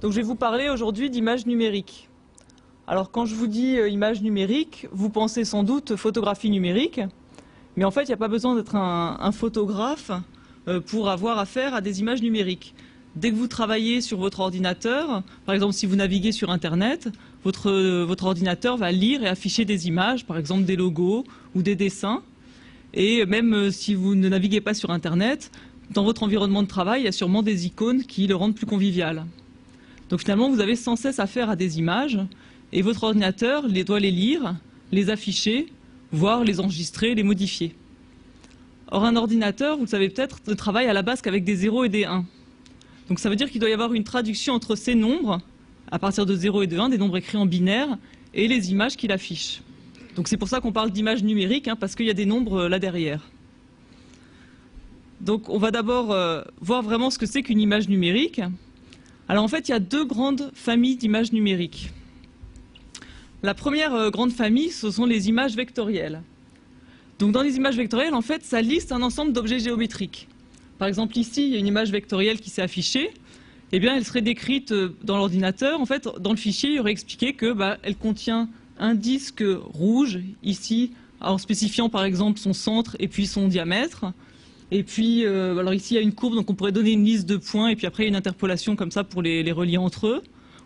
Donc je vais vous parler aujourd'hui d'images numériques. Alors quand je vous dis images numériques, vous pensez sans doute photographie numérique, mais en fait il n'y a pas besoin d'être un photographe pour avoir affaire à des images numériques. Dès que vous travaillez sur votre ordinateur, par exemple si vous naviguez sur Internet, votre ordinateur va lire et afficher des images, par exemple des logos ou des dessins. Et même si vous ne naviguez pas sur Internet, dans votre environnement de travail, il y a sûrement des icônes qui le rendent plus convivial. Donc finalement, vous avez sans cesse affaire à des images, et votre ordinateur doit les lire, les afficher, voire les enregistrer, les modifier. Or, un ordinateur, vous le savez peut-être, ne travaille à la base qu'avec des 0 et des 1. Donc ça veut dire qu'il doit y avoir une traduction entre ces nombres, à partir de 0 et de 1, des nombres écrits en binaire, et les images qu'il affiche. Donc c'est pour ça qu'on parle d'image numérique, parce qu'il y a des nombres là derrière. Donc on va d'abord voir vraiment ce que c'est qu'une image numérique. Alors en fait, il y a deux grandes familles d'images numériques. La première grande famille, ce sont les images vectorielles. Donc dans les images vectorielles, en fait, ça liste un ensemble d'objets géométriques. Par exemple, ici, il y a une image vectorielle qui s'est affichée. Eh bien, elle serait décrite dans l'ordinateur. En fait, dans le fichier, il y aurait expliqué que elle contient un disque rouge, ici, en spécifiant par exemple son centre et puis son diamètre. Et puis, alors ici, il y a une courbe, donc on pourrait donner une liste de points, et puis après, une interpolation comme ça pour les relier entre eux.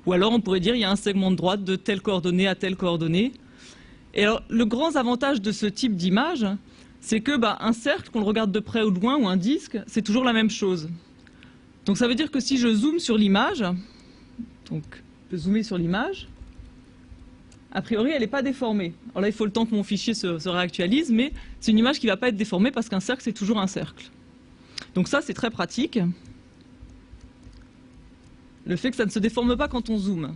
Ou alors, on pourrait dire il y a un segment de droite de telle coordonnée à telle coordonnée. Et alors, le grand avantage de ce type d'image, c'est que un cercle, qu'on le regarde de près ou de loin, ou un disque, c'est toujours la même chose. Donc ça veut dire que si je zoome sur l'image, donc je peux zoomer sur l'image, a priori, elle n'est pas déformée. Alors là, il faut le temps que mon fichier se réactualise, mais c'est une image qui ne va pas être déformée parce qu'un cercle, c'est toujours un cercle. Donc ça, c'est très pratique. Le fait que ça ne se déforme pas quand on zoome.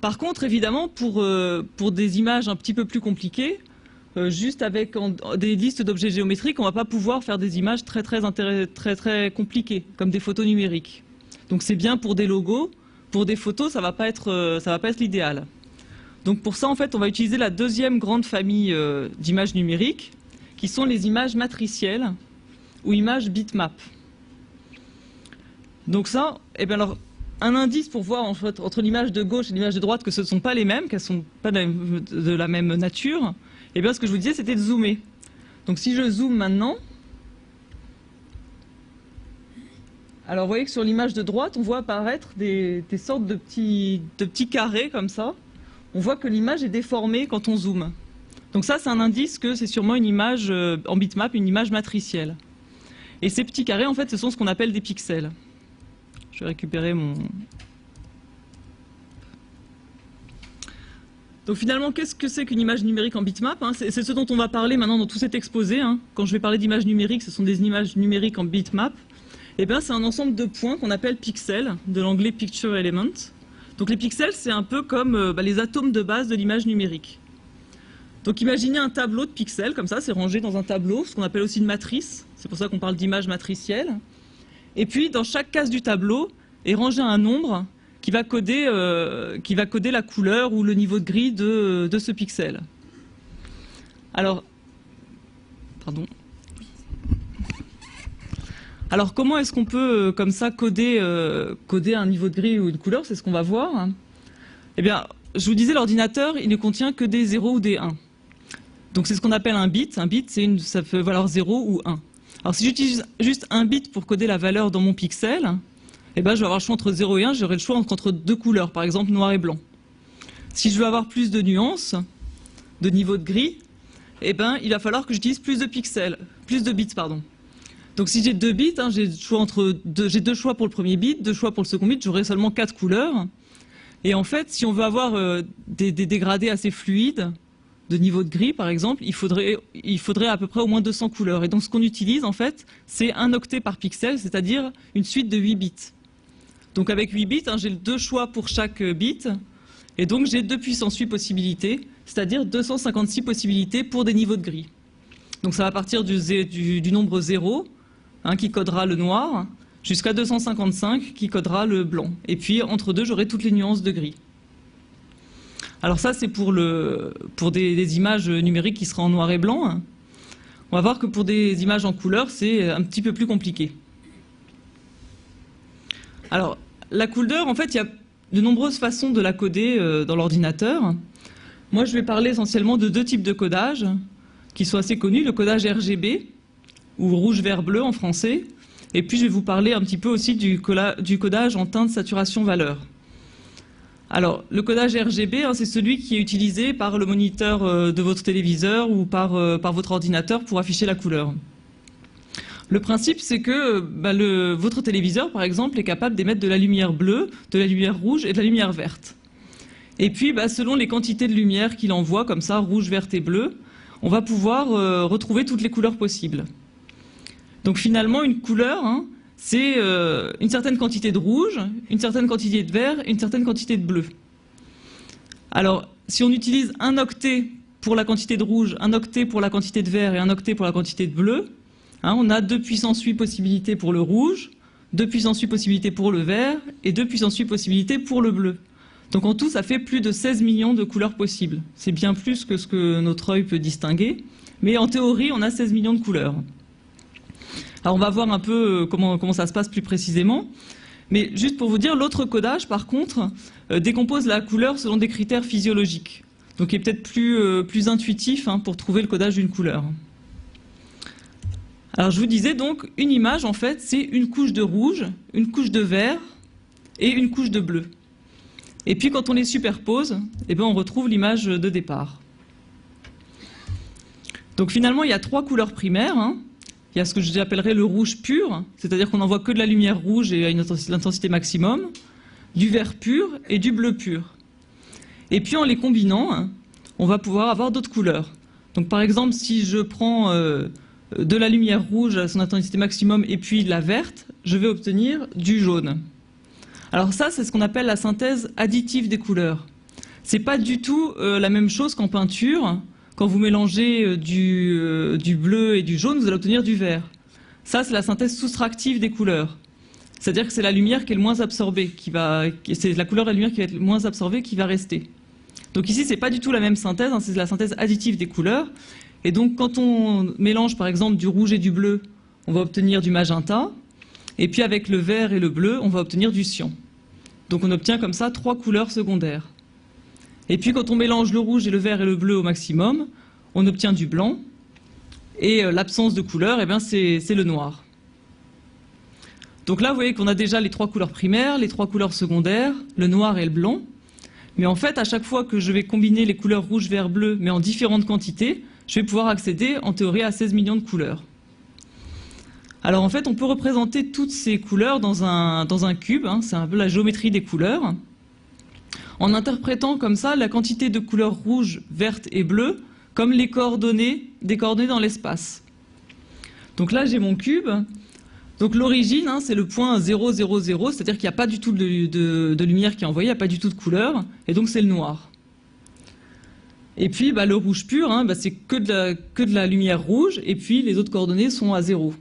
Par contre, évidemment, pour des images un petit peu plus compliquées, juste avec des listes d'objets géométriques, on ne va pas pouvoir faire des images très compliquées, comme des photos numériques. Donc c'est bien pour des logos. Pour des photos, ça ne va pas être l'idéal. Donc pour ça, en fait, on va utiliser la deuxième grande famille d'images numériques, qui sont les images matricielles ou images bitmap. Donc ça, alors, un indice pour voir en fait, entre l'image de gauche et l'image de droite que ce ne sont pas les mêmes, qu'elles ne sont pas de la même nature, ce que je vous disais, c'était de zoomer. Donc si je zoome maintenant, alors vous voyez que sur l'image de droite, on voit apparaître des sortes de petits carrés comme ça. On voit que l'image est déformée quand on zoome. Donc ça, c'est un indice que c'est sûrement une image en bitmap, une image matricielle. Et ces petits carrés, en fait, ce sont ce qu'on appelle des pixels. Je vais récupérer mon... Donc finalement, qu'est-ce que c'est qu'une image numérique en bitmap? C'est ce dont on va parler maintenant dans tout cet exposé. Quand je vais parler d'images numériques, ce sont des images numériques en bitmap. C'est un ensemble de points qu'on appelle pixels, de l'anglais picture element. Donc les pixels, c'est un peu comme les atomes de base de l'image numérique. Donc imaginez un tableau de pixels, comme ça, c'est rangé dans un tableau, ce qu'on appelle aussi une matrice. C'est pour ça qu'on parle d'image matricielle. Et puis, dans chaque case du tableau est rangé un nombre qui va coder la couleur ou le niveau de gris de ce pixel. Alors, pardon. Alors comment est-ce qu'on peut, comme ça, coder un niveau de gris ou une couleur? C'est ce qu'on va voir. Je vous disais, l'ordinateur, il ne contient que des 0 ou des 1. Donc c'est ce qu'on appelle un bit. Un bit, ça peut valoir 0 ou 1. Alors si j'utilise juste un bit pour coder la valeur dans mon pixel, je vais avoir le choix entre 0 et 1, j'aurai le choix entre deux couleurs, par exemple noir et blanc. Si je veux avoir plus de nuances, de niveau de gris, il va falloir que j'utilise plus de bits, pardon. Donc si j'ai 2 bits, j'ai deux choix pour le premier bit, 2 choix pour le second bit, j'aurai seulement 4 couleurs. Et en fait, si on veut avoir des dégradés assez fluides, de niveau de gris par exemple, il faudrait à peu près au moins 200 couleurs. Et donc ce qu'on utilise en fait, c'est 1 octet par pixel, c'est-à-dire une suite de 8 bits. Donc avec 8 bits, j'ai 2 choix pour chaque bit, et donc j'ai 2 puissance 8 possibilités, c'est-à-dire 256 possibilités pour des niveaux de gris. Donc ça va partir du nombre 0, qui codera le noir, jusqu'à 255 qui codera le blanc. Et puis entre deux, j'aurai toutes les nuances de gris. Alors ça, c'est pour des images numériques qui seraient en noir et blanc. On va voir que pour des images en couleur, c'est un petit peu plus compliqué. Alors, la couleur, en fait, il y a de nombreuses façons de la coder dans l'ordinateur. Moi, je vais parler essentiellement de deux types de codage qui sont assez connus, le codage RGB, ou rouge, vert, bleu en français, et puis je vais vous parler un petit peu aussi du codage en teinte, saturation, valeur. Alors, le codage RGB, hein, c'est celui qui est utilisé par le moniteur de votre téléviseur ou par votre ordinateur pour afficher la couleur. Le principe, c'est que votre téléviseur, par exemple, est capable d'émettre de la lumière bleue, de la lumière rouge et de la lumière verte. Et puis, selon les quantités de lumière qu'il envoie, comme ça, rouge, verte et bleu, on va pouvoir retrouver toutes les couleurs possibles. Donc finalement, une couleur, hein, c'est une certaine quantité de rouge, une certaine quantité de vert et une certaine quantité de bleu. Alors, si on utilise un octet pour la quantité de rouge, un octet pour la quantité de vert et un octet pour la quantité de bleu, hein, on a 2 puissance 8 possibilités pour le rouge, 2 puissance 8 possibilités pour le vert et 2 puissance 8 possibilités pour le bleu. Donc en tout, ça fait plus de 16 millions de couleurs possibles. C'est bien plus que ce que notre œil peut distinguer, mais en théorie, on a 16 millions de couleurs. Alors on va voir un peu comment ça se passe plus précisément. Mais juste pour vous dire, l'autre codage, par contre, décompose la couleur selon des critères physiologiques. Donc il est peut-être plus intuitif hein, pour trouver le codage d'une couleur. Alors je vous disais donc, une image, en fait, c'est une couche de rouge, une couche de vert et une couche de bleu. Et puis quand on les superpose, eh ben, on retrouve l'image de départ. Donc finalement, il y a 3 couleurs primaires. Hein. Il y a ce que j'appellerais le rouge pur, c'est-à-dire qu'on n'envoie que de la lumière rouge et à une intensité maximum, du vert pur et du bleu pur. Et puis en les combinant, hein, on va pouvoir avoir d'autres couleurs. Donc par exemple, si je prends de la lumière rouge à son intensité maximum et puis de la verte, je vais obtenir du jaune. Alors ça, c'est ce qu'on appelle la synthèse additive des couleurs. C'est pas du tout la même chose qu'en peinture. Quand vous mélangez du bleu et du jaune, vous allez obtenir du vert. Ça, c'est la synthèse soustractive des couleurs. C'est-à-dire que c'est la lumière qui est le moins absorbée, c'est la couleur de la lumière qui va être le moins absorbée qui va rester. Donc ici, c'est pas du tout la même synthèse, hein, c'est la synthèse additive des couleurs. Et donc, quand on mélange, par exemple, du rouge et du bleu, on va obtenir du magenta. Et puis, avec le vert et le bleu, on va obtenir du cyan. Donc, on obtient comme ça 3 couleurs secondaires. Et puis, quand on mélange le rouge et le vert et le bleu au maximum, on obtient du blanc. Et l'absence de couleur, eh bien, c'est le noir. Donc là, vous voyez qu'on a déjà les 3 couleurs primaires, les 3 couleurs secondaires, le noir et le blanc. Mais en fait, à chaque fois que je vais combiner les couleurs rouge, vert, bleu, mais en différentes quantités, je vais pouvoir accéder, en théorie, à 16 millions de couleurs. Alors en fait, on peut représenter toutes ces couleurs dans un cube, hein, c'est un peu la géométrie des couleurs, en interprétant comme ça la quantité de couleurs rouge, verte et bleue comme les coordonnées des coordonnées dans l'espace. Donc là, j'ai mon cube. Donc l'origine, hein, c'est le point 0, 0, 0, c'est-à-dire qu'il n'y a pas du tout de lumière qui est envoyée, il n'y a pas du tout de couleur, et donc c'est le noir. Et puis le rouge pur, hein, c'est que de la lumière rouge, et puis les autres coordonnées sont à 0.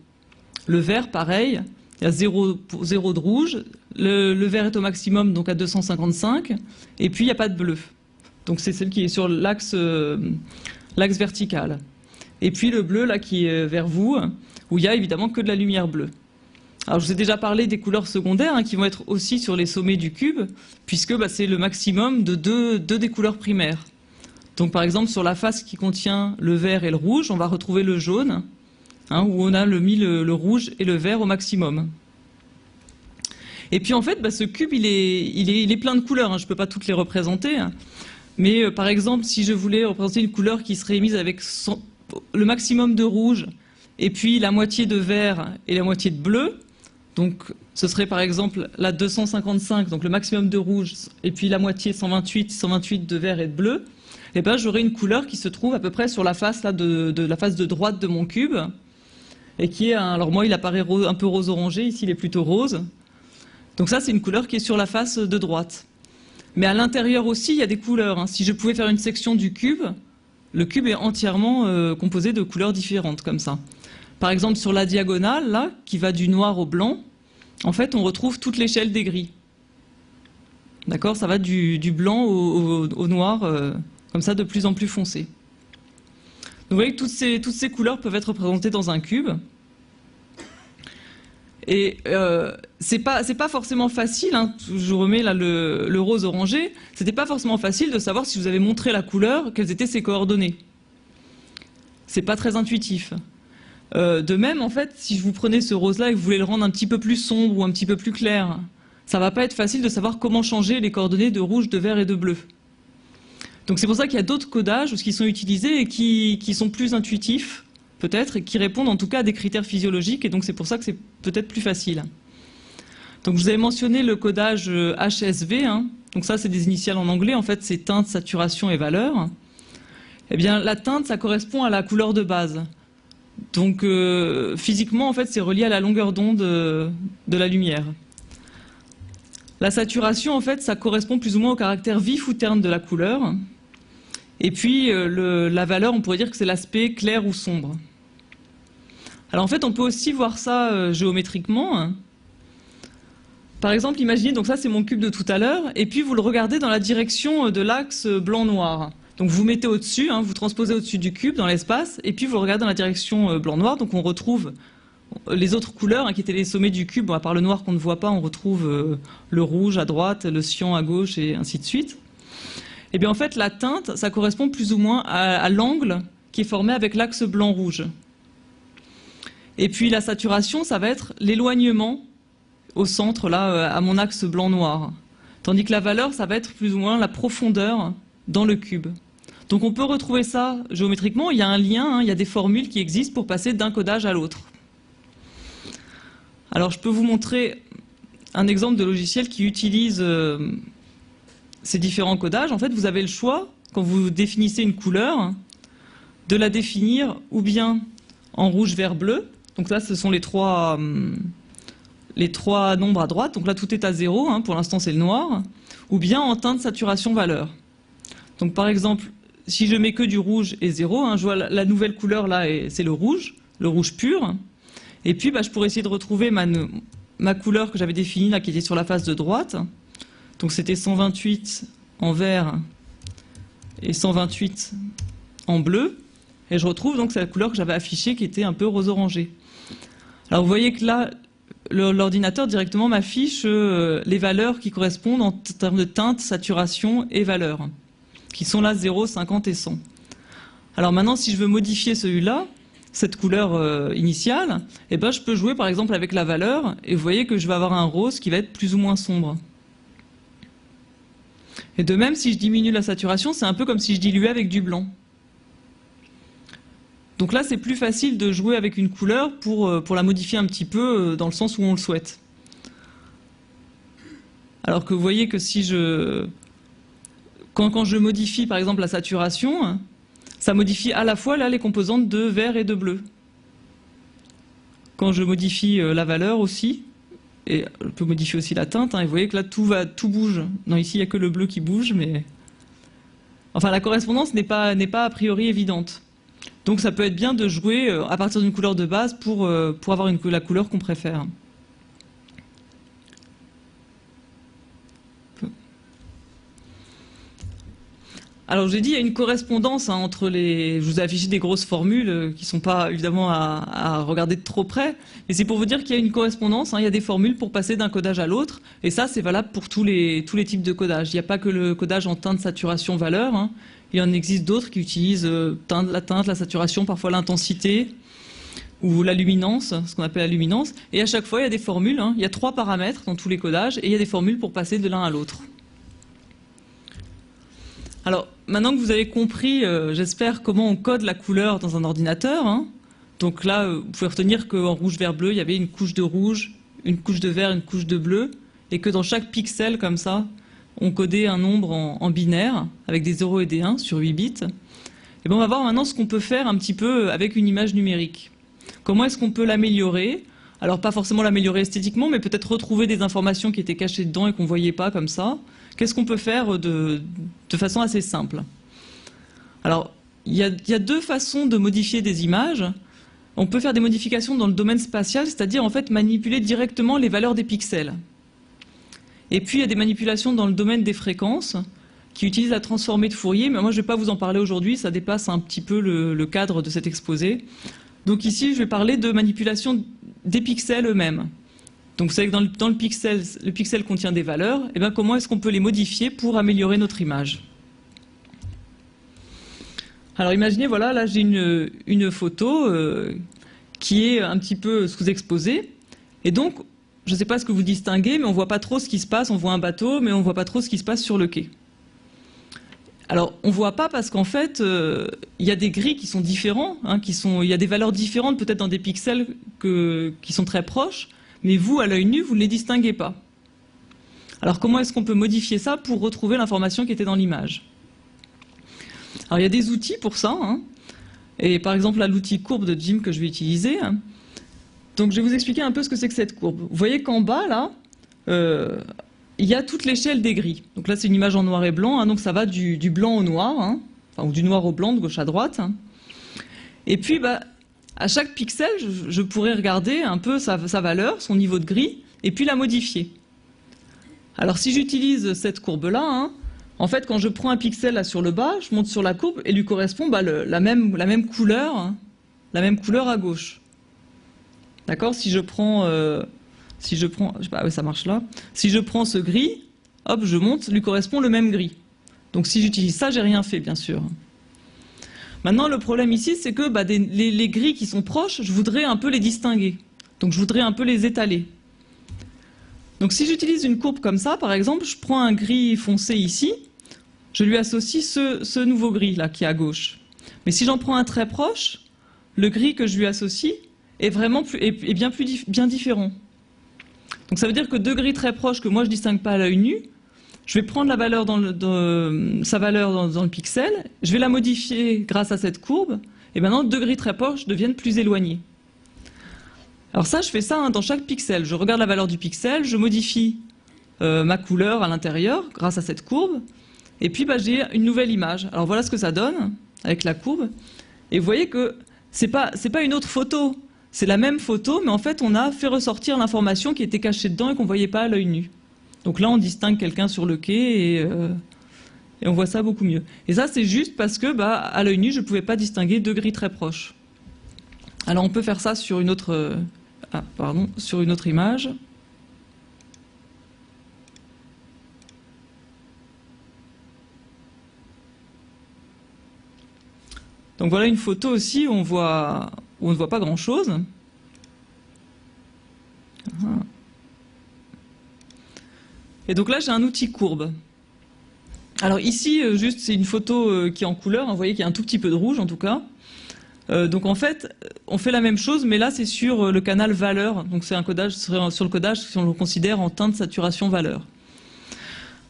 Le vert, pareil, il y a 0 de rouge, le vert est au maximum, donc à 255, et puis il n'y a pas de bleu. Donc c'est celle qui est sur l'axe vertical. Et puis le bleu, là, qui est vers vous, où il y a évidemment que de la lumière bleue. Alors je vous ai déjà parlé des couleurs secondaires, hein, qui vont être aussi sur les sommets du cube, puisque c'est le maximum de deux des couleurs primaires. Donc par exemple, sur la face qui contient le vert et le rouge, on va retrouver le jaune, hein, où on a mis le rouge et le vert au maximum. Et puis en fait, ce cube, il est plein de couleurs, hein, je ne peux pas toutes les représenter, hein, mais par exemple, si je voulais représenter une couleur qui serait émise avec le maximum de rouge, et puis la moitié de vert et la moitié de bleu, donc ce serait par exemple la 255, donc le maximum de rouge, et puis la moitié 128 de vert et de bleu, et j'aurai une couleur qui se trouve à peu près sur la face là, la face de droite de mon cube, et qui est, alors moi il apparaît un peu rose orangé, ici il est plutôt rose. Donc ça c'est une couleur qui est sur la face de droite. Mais à l'intérieur aussi il y a des couleurs, hein. Si je pouvais faire une section du cube, le cube est entièrement composé de couleurs différentes comme ça. Par exemple sur la diagonale là, qui va du noir au blanc, en fait on retrouve toute l'échelle des gris. D'accord, ça va du blanc au noir, comme ça de plus en plus foncé. Donc vous voyez que toutes ces couleurs peuvent être représentées dans un cube. Et c'est pas forcément facile, hein, je remets là le rose orangé, c'était pas forcément facile de savoir si vous avez montré la couleur, quelles étaient ses coordonnées. C'est pas très intuitif. De même, en fait, si vous prenez ce rose-là et que vous voulez le rendre un petit peu plus sombre ou un petit peu plus clair, ça va pas être facile de savoir comment changer les coordonnées de rouge, de vert et de bleu. Donc c'est pour ça qu'il y a d'autres codages qui sont utilisés et qui sont plus intuitifs, peut-être, et qui répondent en tout cas à des critères physiologiques, et donc c'est pour ça que c'est peut-être plus facile. Donc je vous avais mentionné le codage HSV, hein. Donc ça c'est des initiales en anglais, en fait c'est teinte, saturation et valeur. Eh bien la teinte, ça correspond à la couleur de base. Donc physiquement, en fait, c'est relié à la longueur d'onde de la lumière. La saturation, en fait, ça correspond plus ou moins au caractère vif ou terne de la couleur. Et puis la valeur, on pourrait dire que c'est l'aspect clair ou sombre. Alors en fait, on peut aussi voir ça géométriquement. Par exemple, imaginez, donc ça c'est mon cube de tout à l'heure, et puis vous le regardez dans la direction de l'axe blanc-noir. Donc vous mettez au-dessus, hein, vous transposez au-dessus du cube dans l'espace, et puis vous le regardez dans la direction blanc-noir, donc on retrouve les autres couleurs, hein, qui étaient les sommets du cube. Bon, à part le noir qu'on ne voit pas, on retrouve le rouge à droite, le cyan à gauche, et ainsi de suite. Et bien en fait, la teinte, ça correspond plus ou moins à l'angle qui est formé avec l'axe blanc-rouge. Et puis la saturation, ça va être l'éloignement au centre, là, à mon axe blanc-noir. Tandis que la valeur, ça va être plus ou moins la profondeur dans le cube. Donc on peut retrouver ça géométriquement, il y a un lien, hein, il y a des formules qui existent pour passer d'un codage à l'autre. Alors je peux vous montrer un exemple de logiciel qui utilise ces différents codages. En fait, vous avez le choix, quand vous définissez une couleur, de la définir ou bien en rouge, vert, bleu. Donc là, ce sont les trois nombres à droite. Donc là, tout est à 0, hein, pour l'instant c'est le noir. Ou bien en teinte, saturation, valeur. Donc par exemple, si je mets que du rouge et 0, hein, je vois la nouvelle couleur là, c'est le rouge pur. Et puis je pourrais essayer de retrouver ma couleur que j'avais définie là, qui était sur la face de droite. Donc c'était 128 en vert et 128 en bleu. Et je retrouve donc la couleur que j'avais affichée qui était un peu rose-orangé. Alors vous voyez que là, l'ordinateur directement m'affiche les valeurs qui correspondent en termes de teinte, saturation et valeur, qui sont là 0, 50 et 100. Alors maintenant, si je veux modifier celui-là, cette couleur initiale, eh ben, je peux jouer par exemple avec la valeur, et vous voyez que je vais avoir un rose qui va être plus ou moins sombre. Et de même, si je diminue la saturation, c'est un peu comme si je diluais avec du blanc. Donc là, c'est plus facile de jouer avec une couleur pour la modifier un petit peu dans le sens où on le souhaite. Alors que vous voyez que si quand je modifie par exemple la saturation, ça modifie à la fois là les composantes de vert et de bleu. Quand je modifie la valeur aussi, et je peux modifier aussi la teinte, hein, et vous voyez que là tout bouge. Non, ici il n'y a que le bleu qui bouge, mais enfin la correspondance n'est pas a priori évidente. Donc ça peut être bien de jouer à partir d'une couleur de base pour avoir la couleur qu'on préfère. Alors j'ai dit, il y a une correspondance hein, entre les... Je vous ai affiché des grosses formules qui ne sont pas évidemment à regarder de trop près, mais c'est pour vous dire qu'il y a une correspondance, hein, il y a des formules pour passer d'un codage à l'autre, et ça c'est valable pour tous les types de codage. Il n'y a pas que le codage en teinte, saturation, valeur, hein. Il y en existe d'autres qui utilisent la teinte, la saturation, parfois l'intensité, ou la luminance, ce qu'on appelle la luminance, et à chaque fois il y a des formules, hein. Il y a 3 paramètres dans tous les codages, et il y a des formules pour passer de l'un à l'autre. Alors, maintenant que vous avez compris, j'espère, comment on code la couleur dans un ordinateur, hein. Donc là, vous pouvez retenir qu'en rouge, vert, bleu, il y avait une couche de rouge, une couche de vert, une couche de bleu, et que dans chaque pixel, comme ça, on codait un nombre en binaire, avec des 0 et des 1 sur 8 bits. Et bien on va voir maintenant ce qu'on peut faire un petit peu avec une image numérique. Comment est-ce qu'on peut l'améliorer? Alors pas forcément l'améliorer esthétiquement, mais peut-être retrouver des informations qui étaient cachées dedans et qu'on ne voyait pas comme ça. Qu'est-ce qu'on peut faire de façon assez simple? Alors, il y a 2 façons de modifier des images. On peut faire des modifications dans le domaine spatial, c'est-à-dire en fait manipuler directement les valeurs des pixels. Et puis il y a des manipulations dans le domaine des fréquences qui utilisent la transformée de Fourier, mais moi je ne vais pas vous en parler aujourd'hui, ça dépasse un petit peu le cadre de cet exposé. Donc ici je vais parler de manipulation des pixels eux-mêmes. Donc vous savez que dans le pixel contient des valeurs, et bien comment est-ce qu'on peut les modifier pour améliorer notre image? Alors imaginez, voilà, là j'ai une photo qui est un petit peu sous-exposée, et donc je ne sais pas ce que vous distinguez, mais on ne voit pas trop ce qui se passe, on voit un bateau, mais on ne voit pas trop ce qui se passe sur le quai. Alors, on ne voit pas parce qu'en fait, il y a des gris qui sont différents, hein, il y a des valeurs différentes peut-être dans des pixels qui sont très proches, mais vous, à l'œil nu, vous ne les distinguez pas. Alors, comment est-ce qu'on peut modifier ça pour retrouver l'information qui était dans l'image? Alors, il y a des outils pour ça, hein, et par exemple, là, l'outil courbe de Jim que je vais utiliser. Hein. Donc, je vais vous expliquer un peu ce que c'est que cette courbe. Vous voyez qu'en bas, là, il y a toute l'échelle des gris. Donc là, c'est une image en noir et blanc, hein, donc ça va du blanc au noir, hein, enfin, ou du noir au blanc, de gauche à droite. Hein. Et puis, à chaque pixel, je pourrais regarder un peu sa valeur, son niveau de gris, et puis la modifier. Alors, si j'utilise cette courbe-là, hein, en fait, quand je prends un pixel là sur le bas, je monte sur la courbe et lui correspond la même couleur, hein, la même couleur à gauche. D'accord? Si je prends, ça marche là. Si je prends ce gris, hop, je monte, lui correspond le même gris. Donc si j'utilise ça, j'ai rien fait, bien sûr. Maintenant, le problème ici, c'est que les gris qui sont proches, je voudrais un peu les distinguer. Donc je voudrais un peu les étaler. Donc si j'utilise une courbe comme ça, par exemple, je prends un gris foncé ici, je lui associe ce nouveau gris là qui est à gauche. Mais si j'en prends un très proche, le gris que je lui associe est bien différent. Donc ça veut dire que deux gris très proches que moi je ne distingue pas à l'œil nu, je vais prendre la valeur sa valeur dans le pixel, je vais la modifier grâce à cette courbe, et maintenant deux gris très proches deviennent plus éloignés. Alors ça, je fais ça hein, dans chaque pixel. Je regarde la valeur du pixel, je modifie ma couleur à l'intérieur grâce à cette courbe, et puis j'ai une nouvelle image. Alors voilà ce que ça donne avec la courbe, et vous voyez que c'est pas une autre photo. C'est la même photo, mais en fait, on a fait ressortir l'information qui était cachée dedans et qu'on ne voyait pas à l'œil nu. Donc là, on distingue quelqu'un sur le quai et on voit ça beaucoup mieux. Et ça, c'est juste parce que, à l'œil nu, je ne pouvais pas distinguer deux gris très proches. Alors, on peut faire ça sur une autre, sur une autre image. Donc voilà une photo aussi où on ne voit pas grand-chose. Et donc là, j'ai un outil courbe. Alors ici, juste, c'est une photo qui est en couleur. Vous voyez qu'il y a un tout petit peu de rouge, en tout cas. Donc en fait, on fait la même chose, mais là, c'est sur le canal valeur. Donc c'est un codage sur le codage si on le considère en teinte saturation valeur.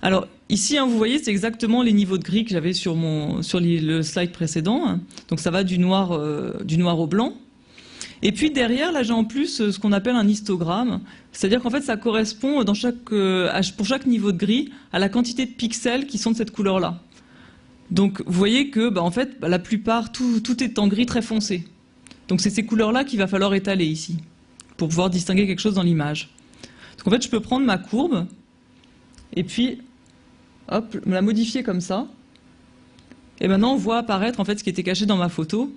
Alors ici, hein, vous voyez, c'est exactement les niveaux de gris que j'avais sur le slide précédent. Donc ça va du noir au blanc. Et puis derrière, là, j'ai en plus ce qu'on appelle un histogramme. C'est-à-dire qu'en fait, ça correspond pour chaque niveau de gris à la quantité de pixels qui sont de cette couleur-là. Donc vous voyez que en fait, la plupart, tout est en gris très foncé. Donc c'est ces couleurs-là qu'il va falloir étaler ici pour pouvoir distinguer quelque chose dans l'image. Donc en fait, je peux prendre ma courbe et puis hop, me la modifier comme ça. Et maintenant, on voit apparaître en fait ce qui était caché dans ma photo.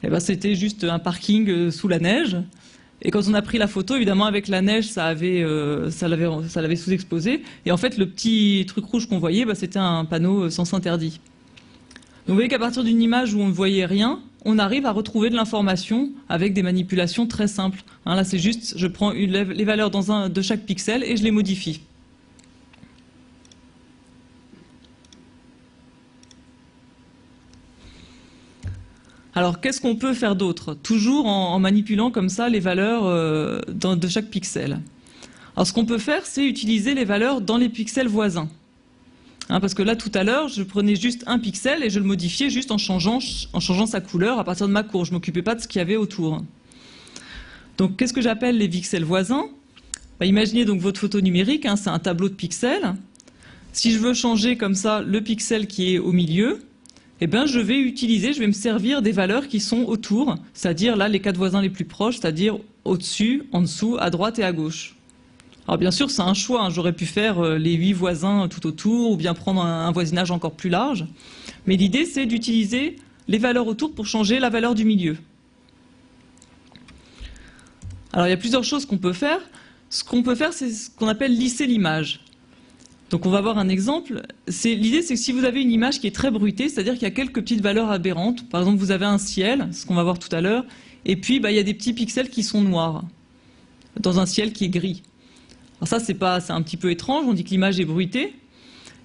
Et c'était juste un parking sous la neige. Et quand on a pris la photo, évidemment, avec la neige, ça l'avait sous-exposé. Et en fait, le petit truc rouge qu'on voyait, c'était un panneau sens interdit. Donc vous voyez qu'à partir d'une image où on ne voyait rien, on arrive à retrouver de l'information avec des manipulations très simples. Hein, là, c'est juste, je prends les valeurs de chaque pixel et je les modifie. Alors, qu'est-ce qu'on peut faire d'autre? Toujours en manipulant comme ça les valeurs de chaque pixel. Alors, ce qu'on peut faire, c'est utiliser les valeurs dans les pixels voisins. Hein, parce que là, tout à l'heure, je prenais juste un pixel et je le modifiais juste en changeant sa couleur à partir de ma courbe. Je ne m'occupais pas de ce qu'il y avait autour. Donc, qu'est-ce que j'appelle les pixels voisins? Imaginez donc votre photo numérique, hein, c'est un tableau de pixels. Si je veux changer comme ça le pixel qui est au milieu, eh bien, je vais me servir des valeurs qui sont autour, c'est-à-dire là les 4 voisins les plus proches, c'est-à-dire au-dessus, en dessous, à droite et à gauche. Alors bien sûr, c'est un choix, hein. J'aurais pu faire les 8 voisins tout autour ou bien prendre un voisinage encore plus large. Mais l'idée, c'est d'utiliser les valeurs autour pour changer la valeur du milieu. Alors il y a plusieurs choses qu'on peut faire. Ce qu'on peut faire, c'est ce qu'on appelle lisser l'image. Donc on va voir un exemple. L'idée, c'est que si vous avez une image qui est très bruitée, c'est-à-dire qu'il y a quelques petites valeurs aberrantes, par exemple vous avez un ciel, ce qu'on va voir tout à l'heure, et puis il y a des petits pixels qui sont noirs, dans un ciel qui est gris. Alors ça, c'est un petit peu étrange, on dit que l'image est bruitée.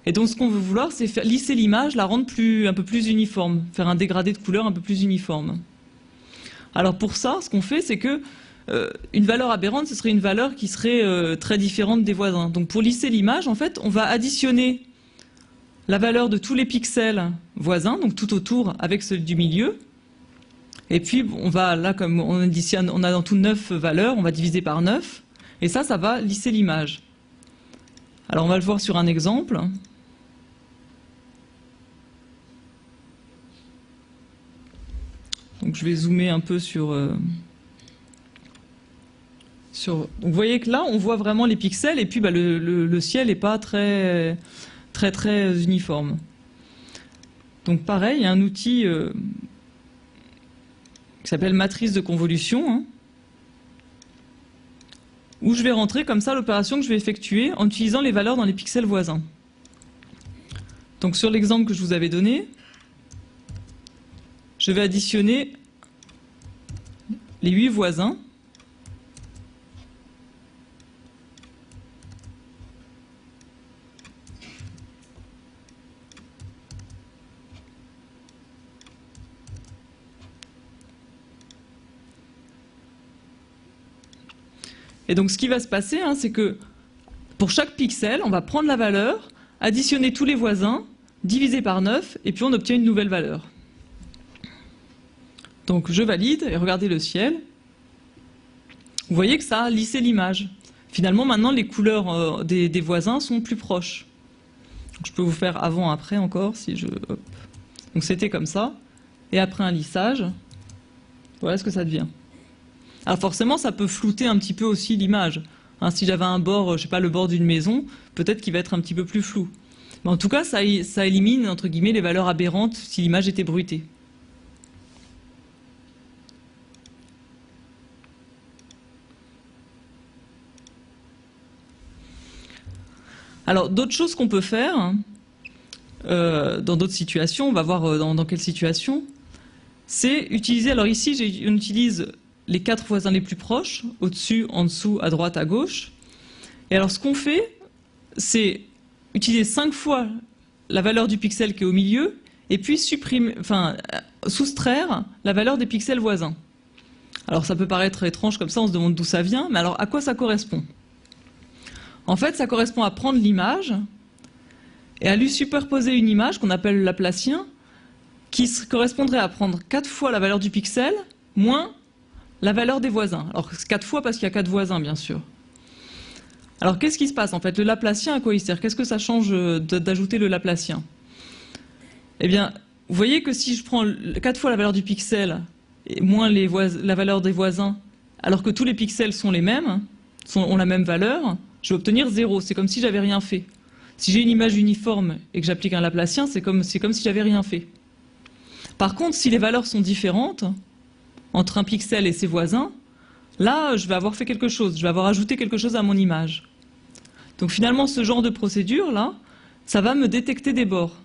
Et donc ce qu'on veut vouloir, c'est lisser l'image, la rendre un peu plus uniforme, faire un dégradé de couleur un peu plus uniforme. Alors pour ça, ce qu'on fait, c'est que une valeur aberrante, ce serait une valeur qui serait très différente des voisins. Donc pour lisser l'image, en fait, on va additionner la valeur de tous les pixels voisins, donc tout autour avec celui du milieu. Et puis on va, là, comme on additionne, on a dans tout 9 valeurs, on va diviser par 9. Et ça va lisser l'image. Alors on va le voir sur un exemple. Donc je vais zoomer un peu sur... Donc vous voyez que là, on voit vraiment les pixels et puis le ciel n'est pas très uniforme. Donc pareil, il y a un outil qui s'appelle matrice de convolution, hein, où je vais rentrer comme ça l'opération que je vais effectuer en utilisant les valeurs dans les pixels voisins. Donc sur l'exemple que je vous avais donné, je vais additionner les 8 voisins. Et donc ce qui va se passer, hein, c'est que pour chaque pixel, on va prendre la valeur, additionner tous les voisins, diviser par 9, et puis on obtient une nouvelle valeur. Donc je valide, et regardez le ciel. Vous voyez que ça a lissé l'image. Finalement, maintenant, les couleurs des voisins sont plus proches. Donc, je peux vous faire avant-après encore, si je... Hop. Donc c'était comme ça. Et après un lissage, voilà ce que ça devient. Alors forcément, ça peut flouter un petit peu aussi l'image. Hein, si j'avais un bord, je sais pas, le bord d'une maison, peut-être qu'il va être un petit peu plus flou. Mais en tout cas, ça élimine, entre guillemets, les valeurs aberrantes si l'image était bruitée. Alors, d'autres choses qu'on peut faire, dans d'autres situations, on va voir dans quelle situation, c'est utiliser, alors ici, on utilise les 4 voisins les plus proches, au-dessus, en dessous, à droite, à gauche. Et alors ce qu'on fait, c'est utiliser 5 fois la valeur du pixel qui est au milieu, et puis soustraire la valeur des pixels voisins. Alors ça peut paraître étrange comme ça, on se demande d'où ça vient, mais alors à quoi ça correspond? En fait, ça correspond à prendre l'image et à lui superposer une image qu'on appelle le Laplacien, qui correspondrait à prendre 4 fois la valeur du pixel, moins la valeur des voisins. Alors 4 fois parce qu'il y a 4 voisins, bien sûr. Alors qu'est-ce qui se passe en fait? Le Laplacien, à quoi il sert? Qu'est-ce que ça change d'ajouter le Laplacien? Eh bien, vous voyez que si je prends 4 fois la valeur du pixel et moins la valeur des voisins, alors que tous les pixels sont les mêmes, ont la même valeur, je vais obtenir 0. C'est comme si j'avais rien fait. Si j'ai une image uniforme et que j'applique un Laplacien, c'est comme si j'avais rien fait. Par contre, si les valeurs sont différentes entre un pixel et ses voisins, là, je vais avoir fait quelque chose, je vais avoir ajouté quelque chose à mon image. Donc finalement, ce genre de procédure-là, ça va me détecter des bords.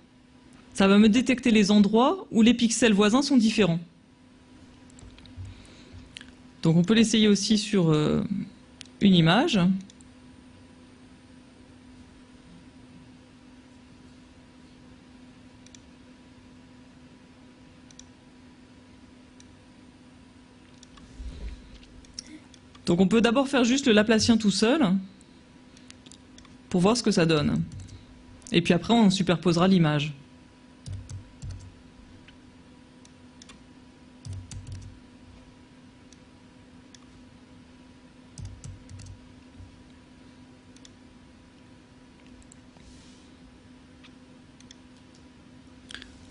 Ça va me détecter les endroits où les pixels voisins sont différents. Donc on peut l'essayer aussi sur une image. Donc on peut d'abord faire juste le Laplacien tout seul pour voir ce que ça donne. Et puis après on superposera l'image.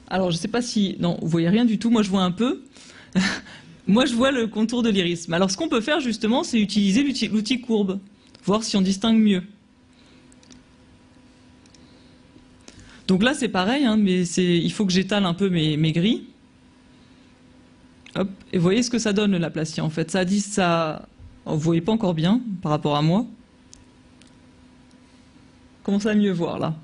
Alors je ne sais pas si... Non, vous voyez rien du tout, moi je vois un peu. Moi, je vois le contour de l'iris. Alors, ce qu'on peut faire, justement, c'est utiliser l'outil courbe, voir si on distingue mieux. Donc là, c'est pareil, hein, mais il faut que j'étale un peu mes grilles. Hop, et vous voyez ce que ça donne, le Laplacien, en fait. Ça dit ça... Oh, vous voyez pas encore bien par rapport à moi. Commencez à mieux voir là.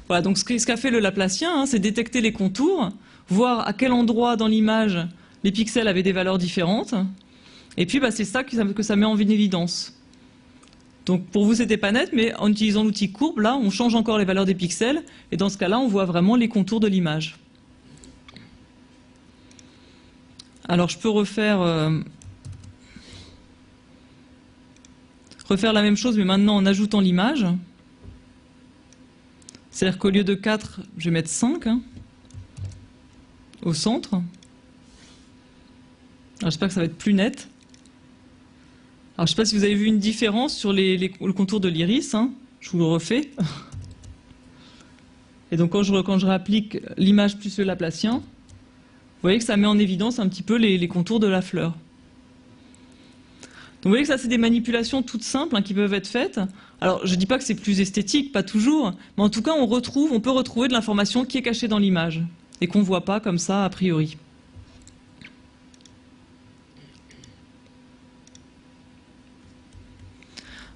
Voilà, donc ce qu'a fait le Laplacien, hein, c'est détecter les contours, voir à quel endroit dans l'image les pixels avaient des valeurs différentes. Et puis c'est ça que ça met en évidence. Donc pour vous c'était pas net, mais en utilisant l'outil courbe, là on change encore les valeurs des pixels, et dans ce cas-là on voit vraiment les contours de l'image. Alors je peux refaire la même chose, mais maintenant en ajoutant l'image. C'est-à-dire qu'au lieu de 4, je vais mettre 5 au centre. Alors j'espère que ça va être plus net. Alors je ne sais pas si vous avez vu une différence sur le contour de l'iris. Je vous le refais. Et donc quand je réapplique l'image plus le Laplacien, vous voyez que ça met en évidence un petit peu les contours de la fleur. Donc vous voyez que ça, c'est des manipulations toutes simples qui peuvent être faites. Alors je ne dis pas que c'est plus esthétique, pas toujours, mais en tout cas on peut retrouver de l'information qui est cachée dans l'image et qu'on ne voit pas comme ça a priori.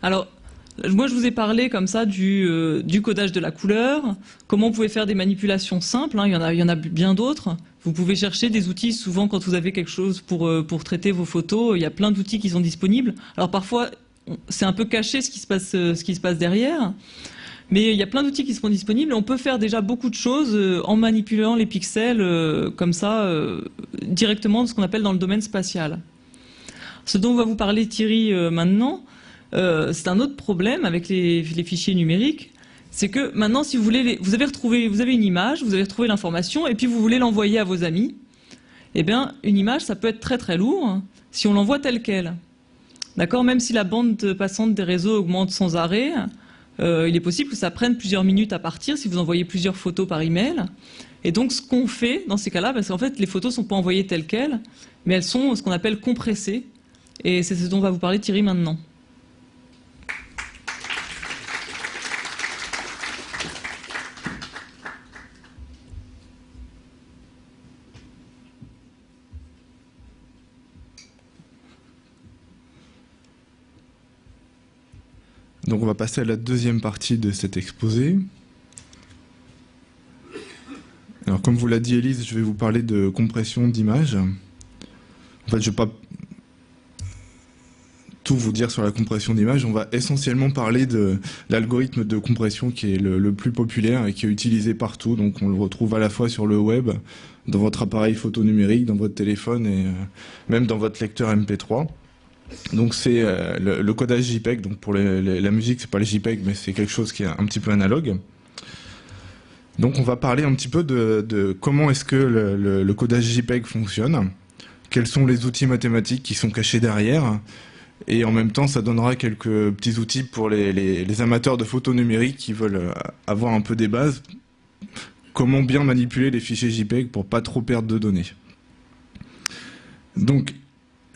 Alors moi je vous ai parlé comme ça du codage de la couleur, comment vous pouvez faire des manipulations simples, il y en a bien d'autres. Vous pouvez chercher des outils, souvent quand vous avez quelque chose pour traiter vos photos, il y a plein d'outils qui sont disponibles. Alors parfois, c'est un peu caché ce qui se passe derrière, mais il y a plein d'outils qui sont disponibles et on peut faire déjà beaucoup de choses en manipulant les pixels comme ça, directement de ce qu'on appelle dans le domaine spatial. Ce dont va vous parler Thierry maintenant, c'est un autre problème avec les fichiers numériques. C'est que maintenant, si vous voulez, vous avez une image, vous avez retrouvé l'information, et puis vous voulez l'envoyer à vos amis, eh bien, une image, ça peut être très très lourd si on l'envoie telle qu'elle. D'accord ? Même si la bande passante des réseaux augmente sans arrêt, il est possible que ça prenne plusieurs minutes à partir si vous envoyez plusieurs photos par email. Et donc, ce qu'on fait dans ces cas-là, c'est qu'en fait, les photos ne sont pas envoyées telles quelles, mais elles sont ce qu'on appelle compressées. Et c'est ce dont va vous parler Thierry maintenant. Donc on va passer à la deuxième partie de cet exposé. Alors comme vous l'a dit Élise, je vais vous parler de compression d'images. En fait, je ne vais pas tout vous dire sur la compression d'images, on va essentiellement parler de l'algorithme de compression qui est le plus populaire et qui est utilisé partout. Donc on le retrouve à la fois sur le web, dans votre appareil photo numérique, dans votre téléphone et même dans votre lecteur MP3. Donc c'est le codage JPEG, donc pour la musique c'est pas les JPEG mais c'est quelque chose qui est un petit peu analogue. Donc on va parler un petit peu de comment est-ce que le codage JPEG fonctionne, quels sont les outils mathématiques qui sont cachés derrière, et en même temps ça donnera quelques petits outils pour les amateurs de photos numériques qui veulent avoir un peu des bases, comment bien manipuler les fichiers JPEG pour pas trop perdre de données. Donc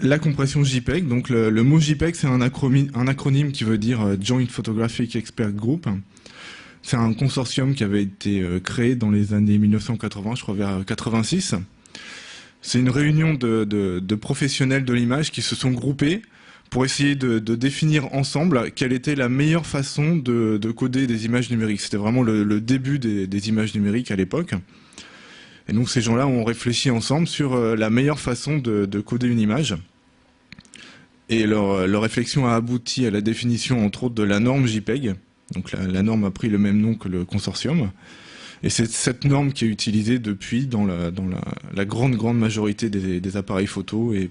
la compression JPEG, donc le mot JPEG c'est un acronyme qui veut dire Joint Photographic Expert Group. C'est un consortium qui avait été créé dans les années 1980, je crois vers 86. C'est une réunion de professionnels de l'image qui se sont groupés pour essayer de définir ensemble quelle était la meilleure façon de coder des images numériques. C'était vraiment le début des images numériques à l'époque. Et donc ces gens-là ont réfléchi ensemble sur la meilleure façon de coder une image. Et leur réflexion a abouti à la définition entre autres de la norme JPEG. Donc la norme a pris le même nom que le consortium. Et c'est cette norme qui est utilisée depuis dans la grande majorité des appareils photo et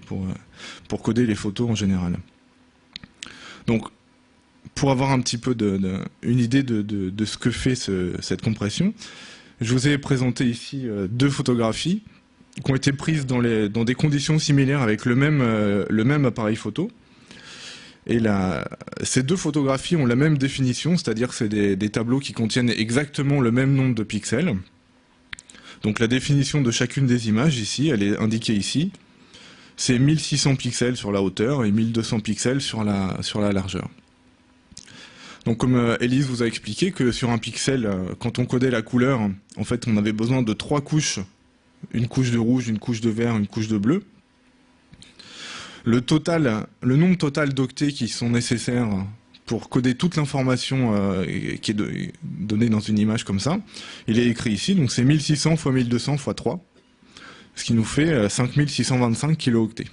pour coder les photos en général. Donc pour avoir un petit peu une idée de ce que fait cette compression, je vous ai présenté ici deux photographies qui ont été prises dans des conditions similaires avec le même appareil photo. Et ces deux photographies ont la même définition, c'est-à-dire que c'est des tableaux qui contiennent exactement le même nombre de pixels. Donc la définition de chacune des images ici, elle est indiquée ici. C'est 1600 pixels sur la hauteur et 1200 pixels sur la largeur. Donc comme Élise vous a expliqué que sur un pixel, quand on codait la couleur, en fait on avait besoin de 3 couches, une couche de rouge, une couche de vert, une couche de bleu. le nombre total d'octets qui sont nécessaires pour coder toute l'information qui est donnée dans une image comme ça, il est écrit ici, donc c'est 1600 x 1200 x 3, ce qui nous fait 5625 kilooctets.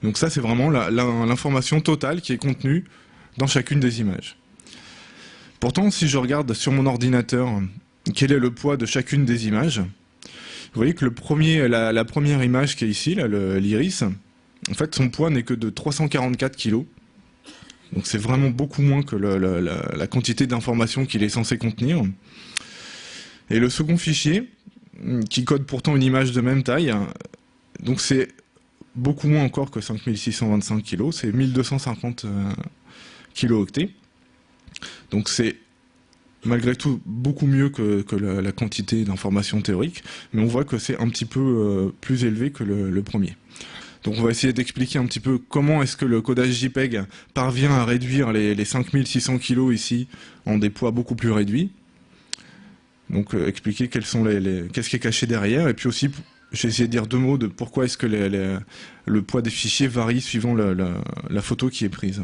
Donc ça, c'est vraiment l'information totale qui est contenue dans chacune des images. Pourtant, si je regarde sur mon ordinateur quel est le poids de chacune des images, vous voyez que la première image qui est ici, l'iris, en fait, son poids n'est que de 344 kg. Donc c'est vraiment beaucoup moins que la quantité d'informations qu'il est censé contenir. Et le second fichier, qui code pourtant une image de même taille, donc c'est beaucoup moins encore que 5625 kg, c'est 1250 kilooctets. Donc c'est malgré tout beaucoup mieux que la quantité d'informations théoriques, mais on voit que c'est un petit peu plus élevé que le premier. Donc on va essayer d'expliquer un petit peu comment est-ce que le codage JPEG parvient à réduire les 5600 kg ici en des poids beaucoup plus réduits. Donc expliquer qu'est-ce qui est caché derrière, et puis aussi j'ai essayé de dire 2 mots de pourquoi est-ce que le poids des fichiers varie suivant la photo qui est prise.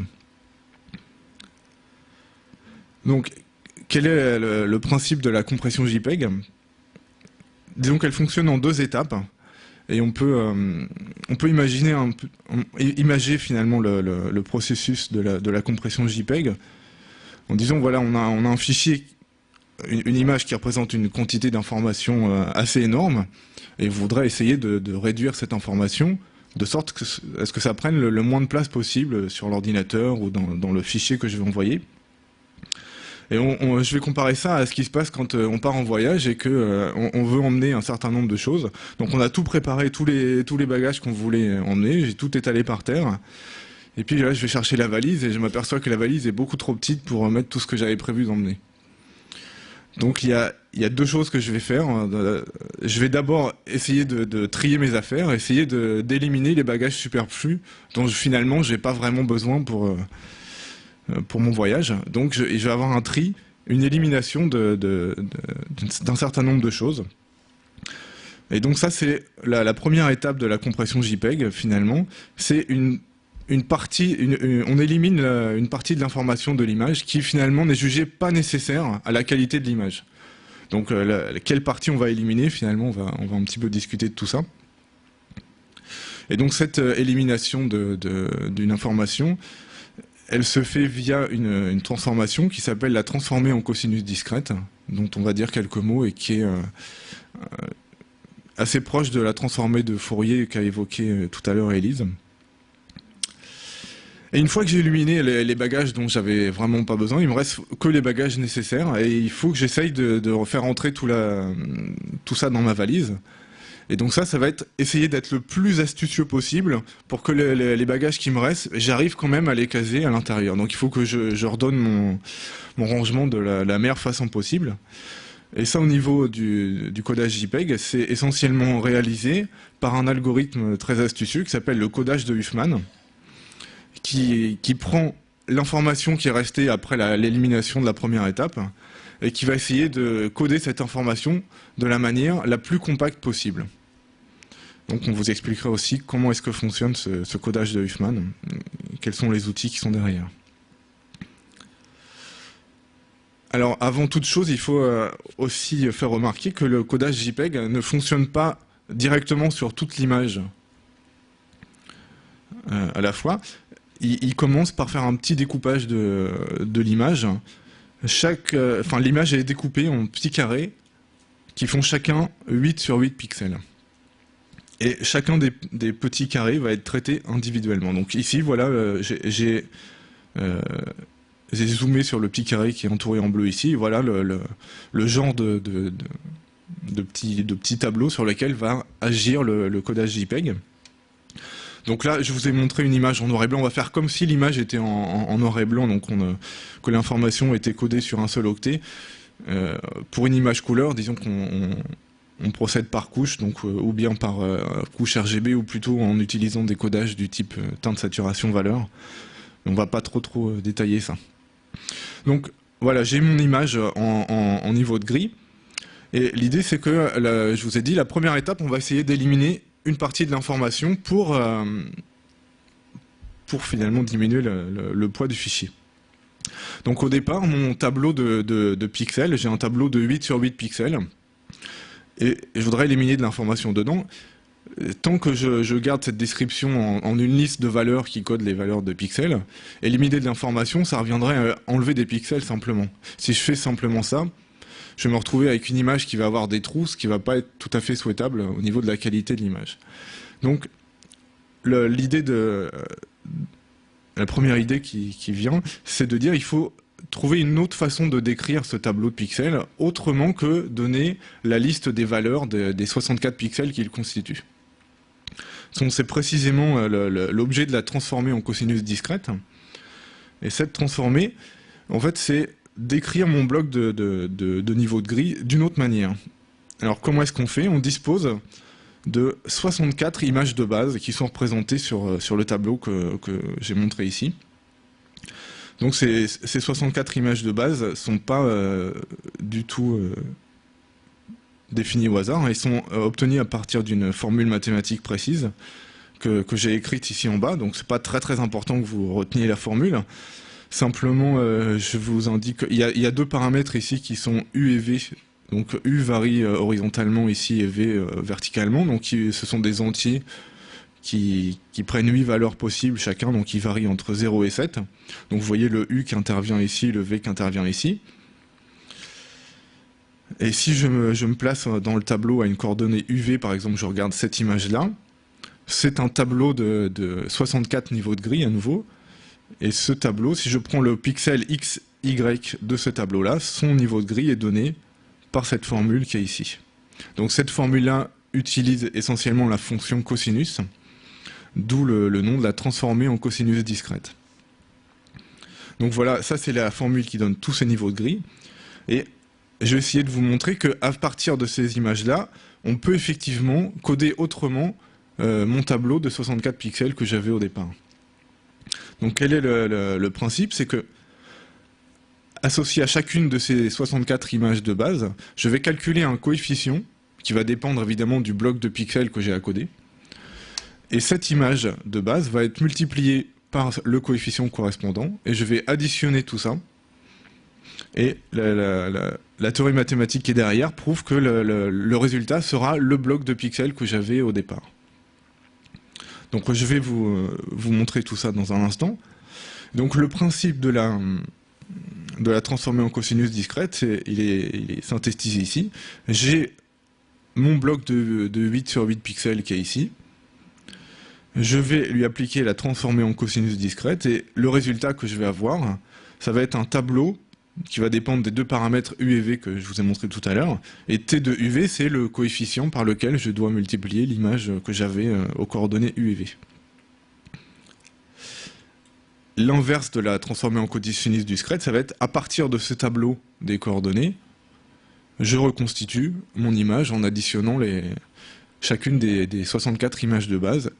Donc quel est le principe de la compression JPEG? Disons qu'elle fonctionne en 2 étapes. Et on peut imaginer imager finalement le processus de la compression JPEG en disant voilà, on a un fichier, une image qui représente une quantité d'informations assez énorme, et on voudrait essayer de réduire cette information de sorte à ce que ça prenne le moins de place possible sur l'ordinateur ou dans le fichier que je vais envoyer. Et je vais comparer ça à ce qui se passe quand on part en voyage et que on veut emmener un certain nombre de choses. Donc on a tout préparé, tous les bagages qu'on voulait emmener, j'ai tout étalé par terre. Et puis là, je vais chercher la valise et je m'aperçois que la valise est beaucoup trop petite pour mettre tout ce que j'avais prévu d'emmener. Donc il y a 2 choses que je vais faire. Je vais d'abord essayer de trier mes affaires, essayer d'éliminer les bagages superflus dont finalement j'ai pas vraiment besoin pour mon voyage. Donc je vais avoir un tri, une élimination d'un certain nombre de choses. Et donc ça, c'est la première étape de la compression JPEG, finalement. C'est on élimine une partie de l'information de l'image qui finalement n'est jugée pas nécessaire à la qualité de l'image. Donc quelle partie on va éliminer, finalement, on va un petit peu discuter de tout ça. Et donc cette élimination d'une information, elle se fait via une transformation qui s'appelle la transformée en cosinus discrète, dont on va dire quelques mots et qui est assez proche de la transformée de Fourier qu'a évoqué tout à l'heure Élise. Et une fois que j'ai éliminé les bagages dont j'avais vraiment pas besoin, il me reste que les bagages nécessaires et il faut que j'essaye de faire entrer tout ça dans ma valise. Et donc ça va être essayer d'être le plus astucieux possible pour que les bagages qui me restent, j'arrive quand même à les caser à l'intérieur. Donc il faut que je redonne mon rangement de la meilleure façon possible. Et ça, au niveau du codage JPEG, c'est essentiellement réalisé par un algorithme très astucieux qui s'appelle le codage de Huffman, qui prend l'information qui est restée après l'élimination de la première étape et qui va essayer de coder cette information de la manière la plus compacte possible. Donc on vous expliquera aussi comment est-ce que fonctionne ce codage de Huffman, quels sont les outils qui sont derrière. Alors avant toute chose, il faut aussi faire remarquer que le codage JPEG ne fonctionne pas directement sur toute l'image à la fois. Il commence par faire un petit découpage de l'image. L'image est découpée en petits carrés qui font chacun 8 sur 8 pixels. Et chacun des petits carrés va être traité individuellement. Donc ici, voilà, j'ai zoomé sur le petit carré qui est entouré en bleu ici. Voilà le genre de petits tableaux sur lesquels va agir le codage JPEG. Donc là, je vous ai montré une image en noir et blanc. On va faire comme si l'image était en noir et blanc, donc que l'information était codée sur un seul octet. Pour une image couleur, disons qu'on procède par couche, donc ou bien par couche RGB, ou plutôt en utilisant des codages du type teinte, saturation, valeur. On va pas trop détailler ça. Donc voilà, j'ai mon image en niveau de gris. Et l'idée, c'est que, je vous ai dit, la première étape, on va essayer d'éliminer une partie de l'information pour pour finalement diminuer le poids du fichier. Donc au départ, mon tableau de pixels, j'ai un tableau de 8 sur 8 pixels, et je voudrais éliminer de l'information dedans. Tant que je garde cette description en une liste de valeurs qui code les valeurs de pixels, éliminer de l'information, ça reviendrait à enlever des pixels simplement. Si je fais simplement ça, je vais me retrouver avec une image qui va avoir des trous, ce qui ne va pas être tout à fait souhaitable au niveau de la qualité de l'image. Donc, la première idée qui vient, c'est de dire qu'il faut trouver une autre façon de décrire ce tableau de pixels, autrement que donner la liste des valeurs des 64 pixels qu'il constitue. C'est précisément l'objet de la transformée en cosinus discrète. Et cette transformée, en fait, c'est décrire mon bloc de niveau de gris d'une autre manière. Alors comment est-ce qu'on fait? On dispose de 64 images de base qui sont représentées sur le tableau que j'ai montré ici. Donc ces 64 images de base ne sont pas du tout définies au hasard. Elles sont obtenues à partir d'une formule mathématique précise que j'ai écrite ici en bas. Donc c'est pas très important que vous reteniez la formule. Simplement, je vous indique qu'il y a deux paramètres ici qui sont U et V. Donc U varie horizontalement ici et V verticalement. Donc ce sont des entiers qui prennent 8 valeurs possibles chacun, donc qui varient entre 0 et 7. Donc vous voyez le U qui intervient ici, le V qui intervient ici. Et si je me place dans le tableau à une coordonnée UV, par exemple, je regarde cette image-là, c'est un tableau de 64 niveaux de gris à nouveau. Et ce tableau, si je prends le pixel X, Y de ce tableau-là, son niveau de gris est donné par cette formule qui est ici. Donc cette formule-là utilise essentiellement la fonction cosinus, d'où le nom de la transformée en cosinus discrète. Donc voilà, ça c'est la formule qui donne tous ces niveaux de gris. Et je vais essayer de vous montrer qu'à partir de ces images-là, on peut effectivement coder autrement mon tableau de 64 pixels que j'avais au départ. Donc quel est le principe? C'est que, associé à chacune de ces 64 images de base, je vais calculer un coefficient qui va dépendre évidemment du bloc de pixels que j'ai à coder. Et cette image de base va être multipliée par le coefficient correspondant, et je vais additionner tout ça. Et la théorie mathématique qui est derrière prouve que le résultat sera le bloc de pixels que j'avais au départ. Donc je vais vous montrer tout ça dans un instant. Donc le principe de la transformée en cosinus discrète, il est synthétisé ici. J'ai mon bloc de 8 sur 8 pixels qui est ici. Je vais lui appliquer la transformée en cosinus discrète, et le résultat que je vais avoir, ça va être un tableau qui va dépendre des deux paramètres U et V que je vous ai montré tout à l'heure. Et T de UV, c'est le coefficient par lequel je dois multiplier l'image que j'avais aux coordonnées U et V. L'inverse de la transformée en cosinus discrète, ça va être à partir de ce tableau des coordonnées, je reconstitue mon image en additionnant chacune des 64 images de base,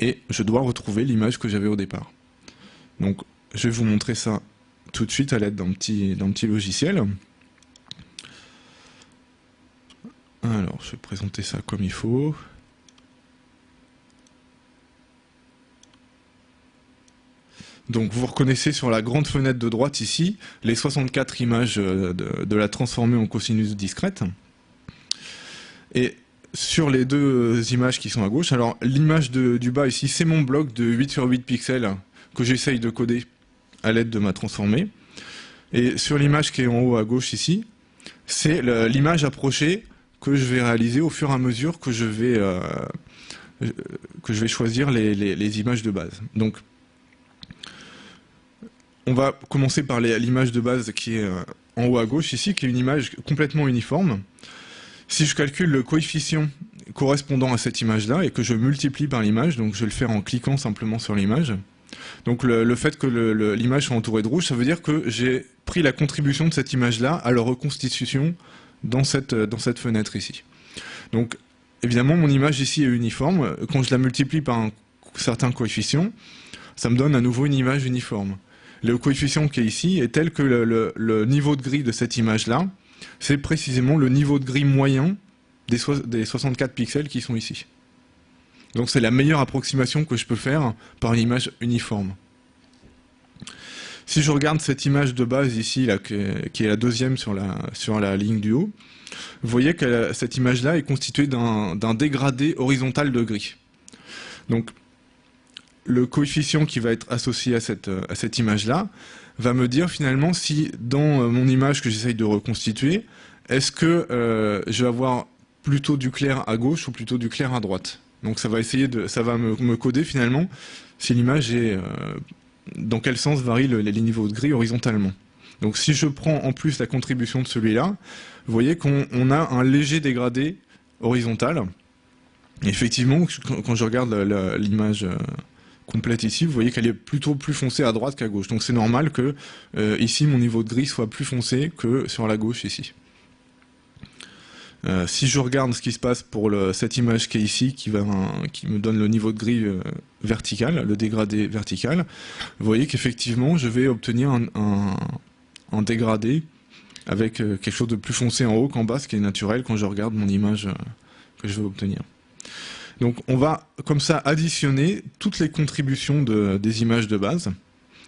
et je dois retrouver l'image que j'avais au départ. Donc je vais vous montrer ça tout de suite à l'aide d'un petit logiciel. Alors, je vais présenter ça comme il faut. Donc, vous reconnaissez sur la grande fenêtre de droite ici, les 64 images de la transformée en cosinus discrète. Et sur les deux images qui sont à gauche, alors l'image du bas ici, c'est mon bloc de 8 sur 8 pixels que j'essaye de coder à l'aide de ma transformée. Et sur l'image qui est en haut à gauche ici, c'est l'image approchée que je vais réaliser au fur et à mesure que je vais choisir les images de base. Donc, on va commencer par l'image de base qui est en haut à gauche ici, qui est une image complètement uniforme. Si je calcule le coefficient correspondant à cette image-là et que je multiplie par l'image, donc je vais le faire en cliquant simplement sur l'image. Donc le fait que l'image soit entourée de rouge, ça veut dire que j'ai pris la contribution de cette image-là à la reconstitution dans cette fenêtre ici. Donc évidemment, mon image ici est uniforme. Quand je la multiplie par un certain coefficient, ça me donne à nouveau une image uniforme. Le coefficient qui est ici est tel que le niveau de gris de cette image-là, c'est précisément le niveau de gris moyen des 64 pixels qui sont ici. Donc c'est la meilleure approximation que je peux faire par une image uniforme. Si je regarde cette image de base ici, là, qui est la deuxième sur la ligne du haut, vous voyez que cette image-là est constituée d'un dégradé horizontal de gris. Donc le coefficient qui va être associé à cette image-là va me dire finalement si dans mon image que j'essaye de reconstituer, est-ce que je vais avoir plutôt du clair à gauche ou plutôt du clair à droite. Donc ça va me coder finalement si l'image est dans quel sens varient les niveaux de gris horizontalement. Donc si je prends en plus la contribution de celui-là, vous voyez qu'on a un léger dégradé horizontal. Et effectivement, quand je regarde l'image complète ici, vous voyez qu'elle est plutôt plus foncée à droite qu'à gauche. Donc c'est normal que ici mon niveau de gris soit plus foncé que sur la gauche ici. Si je regarde ce qui se passe pour cette image qui est ici, qui me donne le niveau de gris vertical, le dégradé vertical, vous voyez qu'effectivement je vais obtenir un dégradé avec quelque chose de plus foncé en haut qu'en bas, ce qui est naturel quand je regarde mon image que je veux obtenir. Donc on va comme ça additionner toutes les contributions des images de base,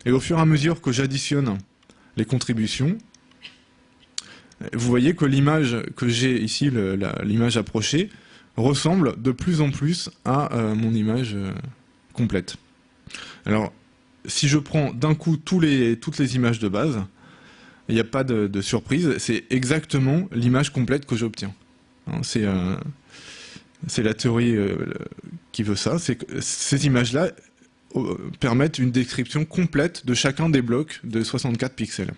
et au fur et à mesure que j'additionne les contributions, vous voyez que l'image que j'ai ici, l'image approchée, ressemble de plus en plus à mon image complète. Alors, si je prends d'un coup toutes les images de base, il n'y a pas de surprise, c'est exactement l'image complète que j'obtiens. Hein, c'est la théorie qui veut ça, c'est que ces images-là permettent une description complète de chacun des blocs de 64 pixels.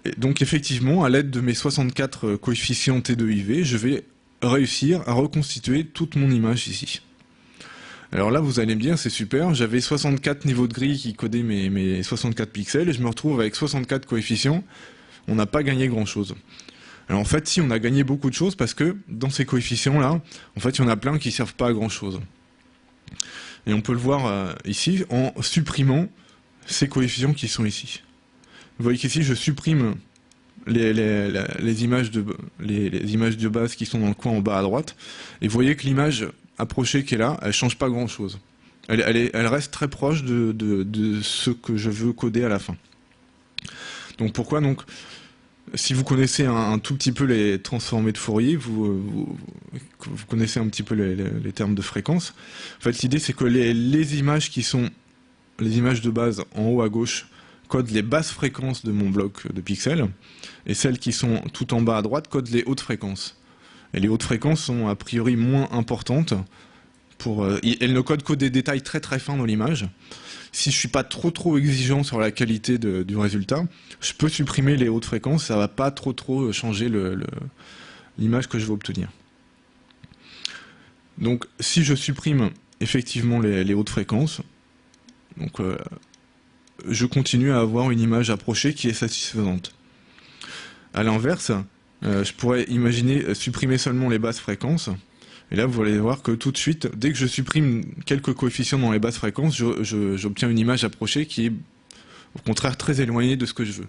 Et donc effectivement, à l'aide de mes 64 coefficients T2IV, je vais réussir à reconstituer toute mon image ici. Alors là, vous allez me dire, c'est super, j'avais 64 niveaux de gris qui codaient mes 64 pixels, et je me retrouve avec 64 coefficients, on n'a pas gagné grand-chose. Alors en fait, si, on a gagné beaucoup de choses, parce que dans ces coefficients-là, en fait, il y en a plein qui ne servent pas à grand-chose. Et on peut le voir ici, en supprimant ces coefficients qui sont ici. Vous voyez qu'ici, je supprime les images de base qui sont dans le coin en bas à droite, et vous voyez que l'image approchée qui est là, elle change pas grand-chose. Elle reste très proche de ce que je veux coder à la fin. Donc pourquoi donc, si vous connaissez un tout petit peu les transformés de Fourier, vous connaissez un petit peu les termes de fréquence, en fait l'idée c'est que les images qui sont les images de base en haut à gauche codent les basses fréquences de mon bloc de pixels, et celles qui sont tout en bas à droite codent les hautes fréquences. Et les hautes fréquences sont a priori moins importantes, elles ne codent que des détails très très fins dans l'image. Si je suis pas trop exigeant sur la qualité du résultat, je peux supprimer les hautes fréquences, ça va pas trop changer l'image que je veux obtenir. Donc si je supprime effectivement les hautes fréquences, donc je continue à avoir une image approchée qui est satisfaisante. A l'inverse, je pourrais imaginer supprimer seulement les basses fréquences, et là vous allez voir que tout de suite, dès que je supprime quelques coefficients dans les basses fréquences, j'obtiens une image approchée qui est au contraire très éloignée de ce que je veux.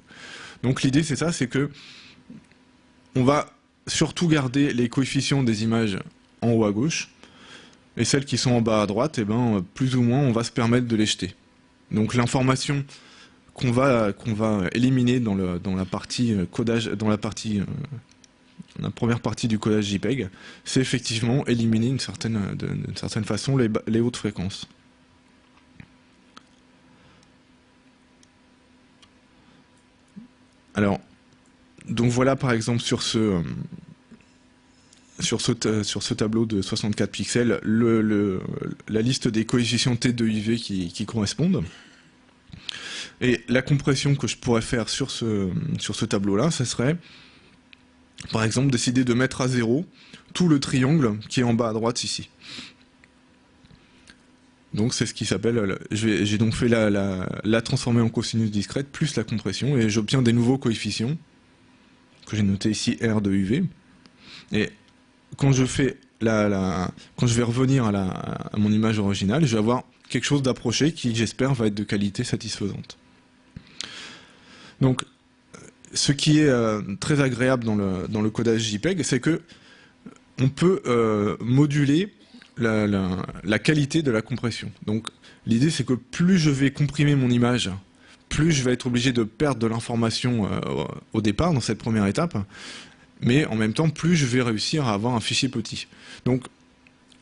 Donc l'idée c'est ça, c'est que on va surtout garder les coefficients des images en haut à gauche, et celles qui sont en bas à droite, plus ou moins on va se permettre de les jeter. Donc l'information qu'on va éliminer dans la partie codage, la première partie du codage JPEG, c'est effectivement éliminer d'une certaine façon les hautes fréquences. Alors, donc voilà par exemple sur ce tableau de 64 pixels, la liste des coefficients T2IV qui correspondent. Et la compression que je pourrais faire sur ce tableau-là, ça serait, par exemple, décider de mettre à 0 tout le triangle qui est en bas à droite ici. Donc c'est ce qui s'appelle, j'ai donc fait la transformée en cosinus discrète plus la compression, et j'obtiens des nouveaux coefficients, que j'ai noté ici R de UV. Et quand je vais revenir à mon image originale, je vais avoir quelque chose d'approché qui, j'espère, va être de qualité satisfaisante. Donc, ce qui est très agréable dans le codage JPEG, c'est que on peut moduler la qualité de la compression. Donc l'idée c'est que plus je vais comprimer mon image, plus je vais être obligé de perdre de l'information au départ, dans cette première étape, mais en même temps, plus je vais réussir à avoir un fichier petit. Donc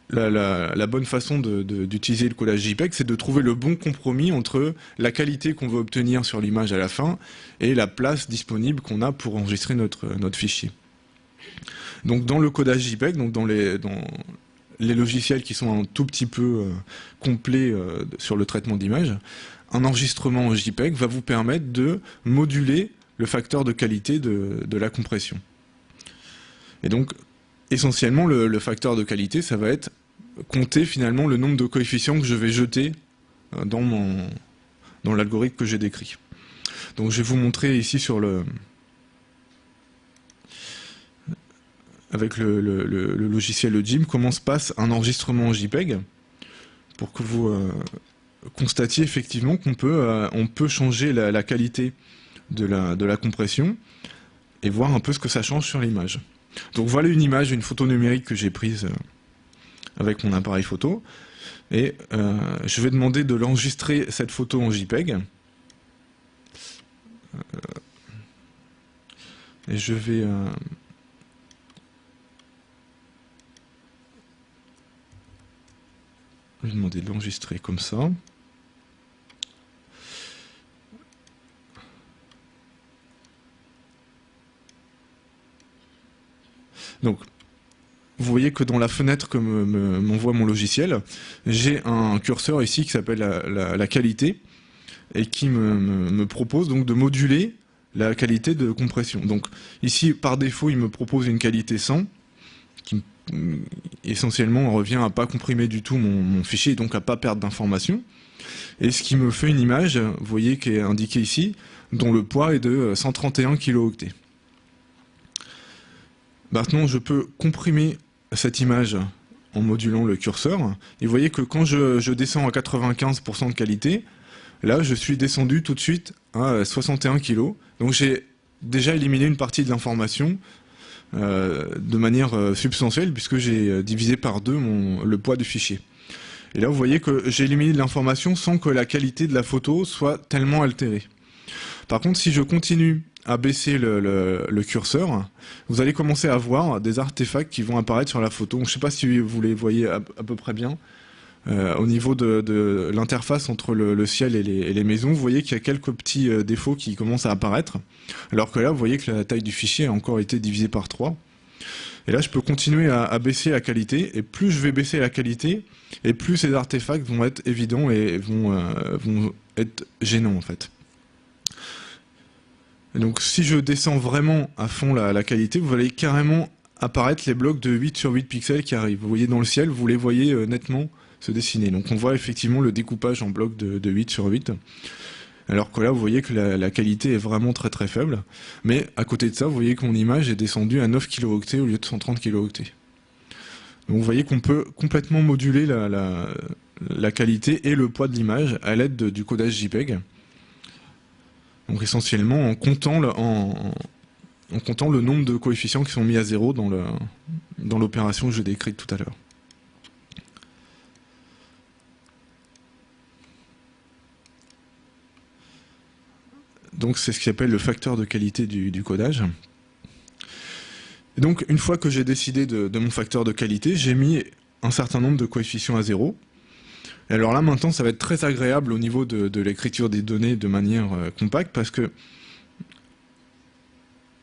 la bonne façon d'utiliser le codage JPEG, c'est de trouver le bon compromis entre la qualité qu'on veut obtenir sur l'image à la fin et la place disponible qu'on a pour enregistrer notre fichier. Donc dans le codage JPEG, donc dans les logiciels qui sont un tout petit peu complets sur le traitement d'image, un enregistrement en JPEG va vous permettre de moduler le facteur de qualité de la compression. Et donc, essentiellement, le facteur de qualité, ça va être compter finalement le nombre de coefficients que je vais jeter dans l'algorithme que j'ai décrit. Donc je vais vous montrer ici avec le logiciel Jim comment se passe un enregistrement en JPEG pour que vous constatiez effectivement qu'on peut changer la qualité de la compression et voir un peu ce que ça change sur l'image. Donc voilà une image, une photo numérique que j'ai prise avec mon appareil photo. Et je vais demander de l'enregistrer, cette photo en JPEG. Et je vais demander de l'enregistrer comme ça. Donc, vous voyez que dans la fenêtre que m'envoie mon logiciel, j'ai un curseur ici qui s'appelle la qualité et qui me propose donc de moduler la qualité de compression. Donc ici, par défaut, il me propose une qualité 100 qui essentiellement revient à pas comprimer du tout mon fichier et donc à pas perdre d'informations. Et ce qui me fait une image, vous voyez, qui est indiquée ici, dont le poids est de 131 kilooctets. Maintenant, je peux comprimer cette image en modulant le curseur. Et vous voyez que quand je descends à 95% de qualité, là, je suis descendu tout de suite à 61 kg. Donc j'ai déjà éliminé une partie de l'information de manière substantielle, puisque j'ai divisé par 2 le poids du fichier. Et là, vous voyez que j'ai éliminé de l'information sans que la qualité de la photo soit tellement altérée. Par contre, si je continue à baisser le curseur, vous allez commencer à voir des artefacts qui vont apparaître sur la photo. Je ne sais pas si vous les voyez à peu près bien. Au niveau de l'interface entre le ciel et les maisons, vous voyez qu'il y a quelques petits défauts qui commencent à apparaître. Alors que là, vous voyez que la taille du fichier a encore été divisée par 3. Et là, je peux continuer à baisser la qualité. Et plus je vais baisser la qualité, et plus ces artefacts vont être évidents et vont être gênants en fait. Et donc si je descends vraiment à fond la qualité, vous allez carrément apparaître les blocs de 8 sur 8 pixels qui arrivent. Vous voyez dans le ciel, vous les voyez nettement se dessiner. Donc on voit effectivement le découpage en blocs de 8 sur 8. Alors que là, vous voyez que la qualité est vraiment très très faible. Mais à côté de ça, vous voyez que mon image est descendue à 9 kilooctets au lieu de 130 kilooctets. Donc vous voyez qu'on peut complètement moduler la qualité et le poids de l'image à l'aide du codage JPEG. Donc essentiellement en comptant le nombre de coefficients qui sont mis à 0 dans l'opération que je décrite tout à l'heure. Donc c'est ce qui s'appelle le facteur de qualité du codage. Et donc une fois que j'ai décidé de mon facteur de qualité, j'ai mis un certain nombre de coefficients à 0. Et alors là maintenant ça va être très agréable au niveau de l'écriture des données de manière compacte parce que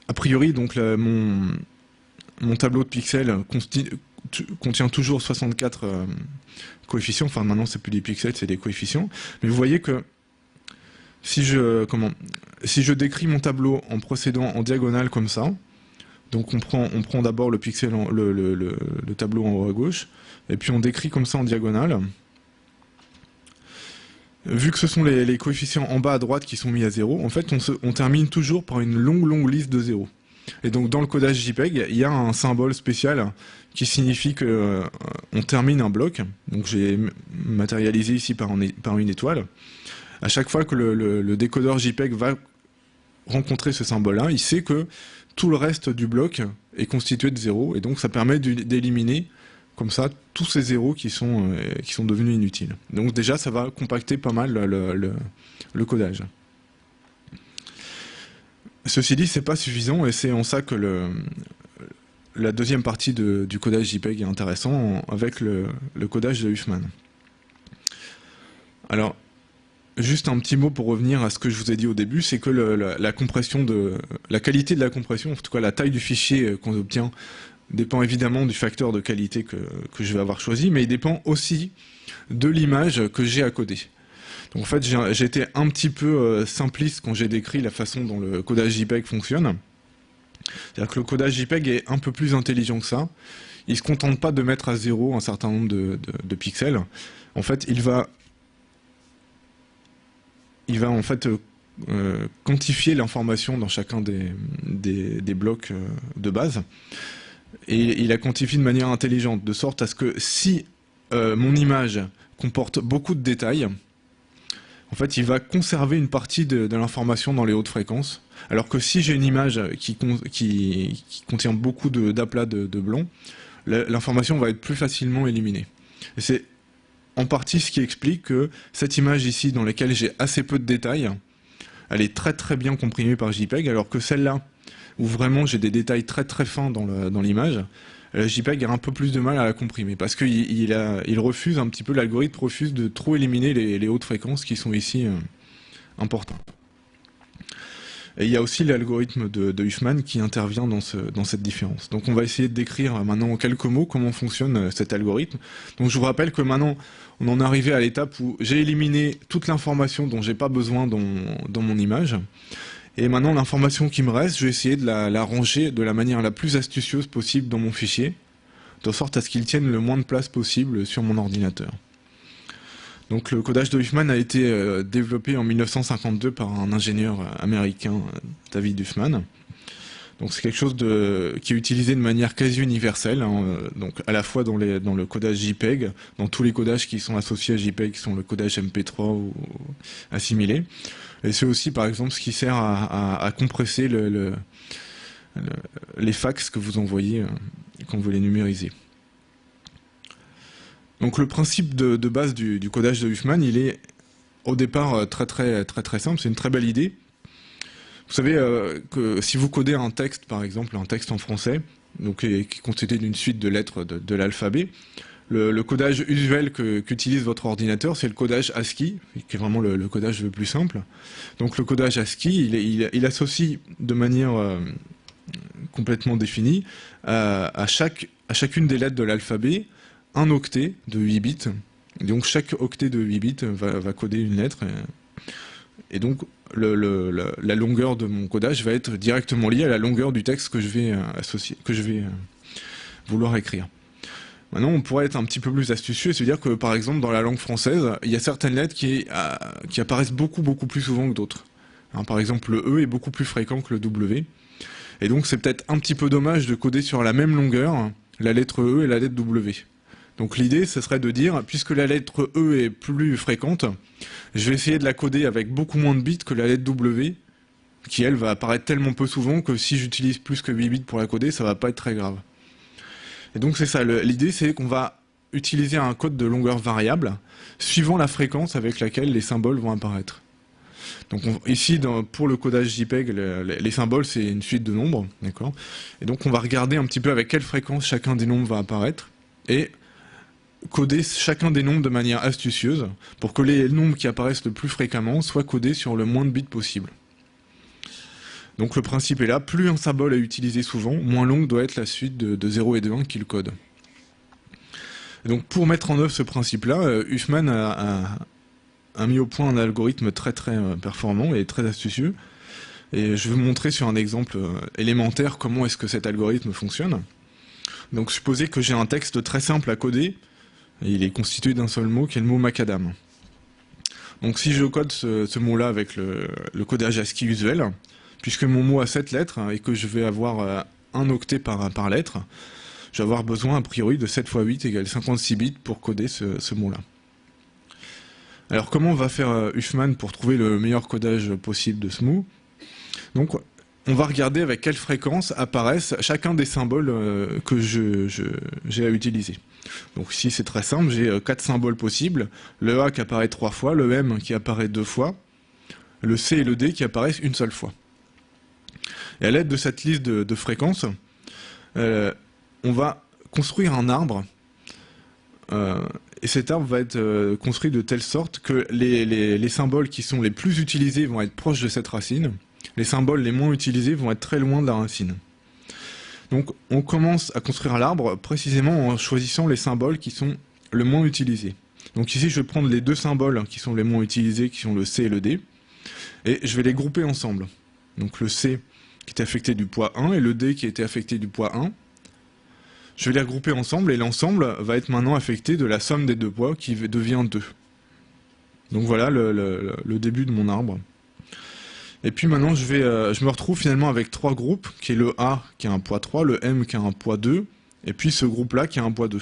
a priori donc mon tableau de pixels contient toujours 64 coefficients, enfin maintenant c'est plus des pixels, c'est des coefficients, mais vous voyez que si je décris mon tableau en procédant en diagonale comme ça, donc on prend d'abord le pixel, le tableau en haut à gauche, et puis on décrit comme ça en diagonale. Vu que ce sont les coefficients en bas à droite qui sont mis à 0, en fait on termine toujours par une longue liste de 0. Et donc dans le codage JPEG, il y a un symbole spécial qui signifie que on termine un bloc. Donc j'ai matérialisé ici par une étoile. À chaque fois que le décodeur JPEG va rencontrer ce symbole-là, il sait que tout le reste du bloc est constitué de zéros, et donc ça permet d'éliminer comme ça tous ces zéros qui sont devenus inutiles. Donc déjà, ça va compacter pas mal le codage. Ceci dit, c'est pas suffisant, et c'est en ça que la deuxième partie du codage JPEG est intéressant, avec le codage de Huffman. Alors, juste un petit mot pour revenir à ce que je vous ai dit au début, c'est que la qualité de la compression, en tout cas la taille du fichier qu'on obtient, dépend évidemment du facteur de qualité que je vais avoir choisi, mais il dépend aussi de l'image que j'ai à coder. Donc en fait, j'ai été un petit peu simpliste quand j'ai décrit la façon dont le codage JPEG fonctionne. C'est-à-dire que le codage JPEG est un peu plus intelligent que ça. Il ne se contente pas de mettre à zéro un certain nombre de pixels. En fait, il va en fait quantifier l'information dans chacun des blocs de base. Et il la quantifie de manière intelligente, de sorte à ce que si mon image comporte beaucoup de détails, en fait, il va conserver une partie de l'information dans les hautes fréquences, alors que si j'ai une image qui contient beaucoup d'aplats de blanc, l'information va être plus facilement éliminée. Et c'est en partie ce qui explique que cette image ici, dans laquelle j'ai assez peu de détails, elle est très très bien comprimée par JPEG, alors que celle-là, où vraiment j'ai des détails très très fins dans l'image, JPEG a un peu plus de mal à la comprimer, parce qu'il refuse un petit peu, l'algorithme refuse de trop éliminer les hautes fréquences qui sont ici importantes. Et il y a aussi l'algorithme de Huffman qui intervient dans cette différence. Donc on va essayer de décrire maintenant en quelques mots comment fonctionne cet algorithme. Donc je vous rappelle que maintenant on en est arrivé à l'étape où j'ai éliminé toute l'information dont j'ai pas besoin dans mon image. Et maintenant, l'information qui me reste, je vais essayer de la ranger de la manière la plus astucieuse possible dans mon fichier, de sorte à ce qu'il tienne le moins de place possible sur mon ordinateur. Donc le codage de Huffman a été développé en 1952 par un ingénieur américain, David Huffman. Donc c'est quelque chose qui est utilisé de manière quasi universelle, hein, donc à la fois dans le codage JPEG, dans tous les codages qui sont associés à JPEG, qui sont le codage MP3 ou assimilé. Et c'est aussi, par exemple, ce qui sert à compresser les fax que vous envoyez quand vous les numérisez. Donc le principe de base du codage de Huffman, il est au départ très simple, c'est une très belle idée. Vous savez que si vous codez un texte, par exemple, un texte en français, donc qui est constitué d'une suite de lettres de l'alphabet, le codage usuel qu'utilise votre ordinateur, c'est le codage ASCII, qui est vraiment le codage le plus simple. Donc le codage ASCII, il associe de manière complètement définie à chacune des lettres de l'alphabet un octet de 8 bits. Donc chaque octet de 8 bits va coder une lettre. Et donc la longueur de mon codage va être directement liée à la longueur du texte que je vais vouloir écrire. Maintenant, on pourrait être un petit peu plus astucieux et se dire que, par exemple, dans la langue française, il y a certaines lettres qui apparaissent beaucoup plus souvent que d'autres. Hein, par exemple, le E est beaucoup plus fréquent que le W. Et donc, c'est peut-être un petit peu dommage de coder sur la même longueur la lettre E et la lettre W. Donc l'idée, ce serait de dire, puisque la lettre E est plus fréquente, je vais essayer de la coder avec beaucoup moins de bits que la lettre W, qui, elle, va apparaître tellement peu souvent que si j'utilise plus que 8 bits pour la coder, ça va pas être très grave. Et donc c'est ça, l'idée c'est qu'on va utiliser un code de longueur variable suivant la fréquence avec laquelle les symboles vont apparaître. Donc ici, pour le codage JPEG, les symboles c'est une suite de nombres, d'accord. Et donc on va regarder un petit peu avec quelle fréquence chacun des nombres va apparaître et coder chacun des nombres de manière astucieuse pour que les nombres qui apparaissent le plus fréquemment soient codés sur le moins de bits possible. Donc le principe est là, plus un symbole est utilisé souvent, moins longue doit être la suite de 0 et de 1 qu'il code. Et donc pour mettre en œuvre ce principe-là, Huffman a mis au point un algorithme très performant et très astucieux. Et je vais vous montrer sur un exemple élémentaire comment est-ce que cet algorithme fonctionne. Donc supposez que j'ai un texte très simple à coder, et il est constitué d'un seul mot qui est le mot macadam. Donc si je code ce mot-là avec le codage ASCII usuel, puisque mon mot a 7 lettres et que je vais avoir un octet par lettre, je vais avoir besoin a priori de 7 fois 8 égale 56 bits pour coder ce mot-là. Alors comment va faire Huffman pour trouver le meilleur codage possible de ce mot? Donc on va regarder avec quelle fréquence apparaissent chacun des symboles que j'ai à utiliser. Donc ici c'est très simple, j'ai 4 symboles possibles, le A qui apparaît 3 fois, le M qui apparaît 2 fois, le C et le D qui apparaissent une seule fois. Et à l'aide de cette liste de fréquences, on va construire un arbre, et cet arbre va être construit de telle sorte que les symboles qui sont les plus utilisés vont être proches de cette racine, les symboles les moins utilisés vont être très loin de la racine. Donc on commence à construire l'arbre précisément en choisissant les symboles qui sont le moins utilisés. Donc ici je vais prendre les 2 symboles qui sont les moins utilisés, qui sont le C et le D, et je vais les grouper ensemble. Donc le C qui est affecté du poids 1 et le D qui était affecté du poids 1. Je vais les regrouper ensemble et l'ensemble va être maintenant affecté de la somme des 2 poids qui devient 2. Donc voilà le début de mon arbre. Et puis maintenant je me retrouve finalement avec 3 groupes, qui est le A qui a un poids 3, le M qui a un poids 2, et puis ce groupe-là qui a un poids 2.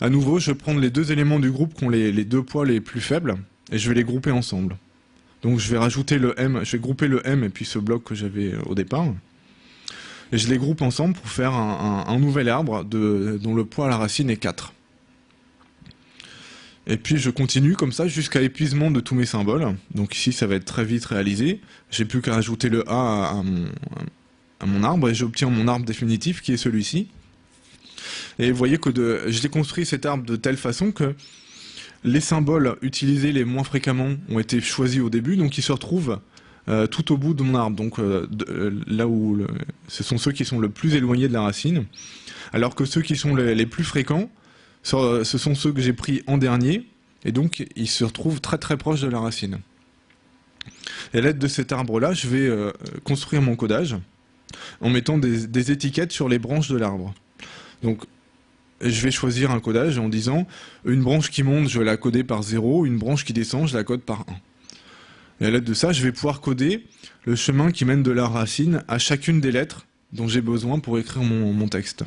À nouveau, je vais prendre les 2 éléments du groupe qui ont les 2 poids les plus faibles, et je vais les grouper ensemble. Donc je vais rajouter le M, je vais grouper le M et puis ce bloc que j'avais au départ. Et je les groupe ensemble pour faire un nouvel arbre dont le poids à la racine est 4. Et puis je continue comme ça jusqu'à l'épuisement de tous mes symboles. Donc ici ça va être très vite réalisé. J'ai plus qu'à ajouter le A à mon arbre et j'obtiens mon arbre définitif qui est celui-ci. Et vous voyez que je l'ai construit cet arbre de telle façon que les symboles utilisés les moins fréquemment ont été choisis au début, donc ils se retrouvent tout au bout de mon arbre. Donc là où ce sont ceux qui sont le plus éloignés de la racine, alors que ceux qui sont les plus fréquents, ce sont ceux que j'ai pris en dernier, et donc ils se retrouvent très très proches de la racine. Et à l'aide de cet arbre-là, je vais construire mon codage en mettant des étiquettes sur les branches de l'arbre. Donc je vais choisir un codage en disant une branche qui monte, je vais la coder par 0, une branche qui descend, je la code par 1. Et à l'aide de ça, je vais pouvoir coder le chemin qui mène de la racine à chacune des lettres dont j'ai besoin pour écrire mon texte.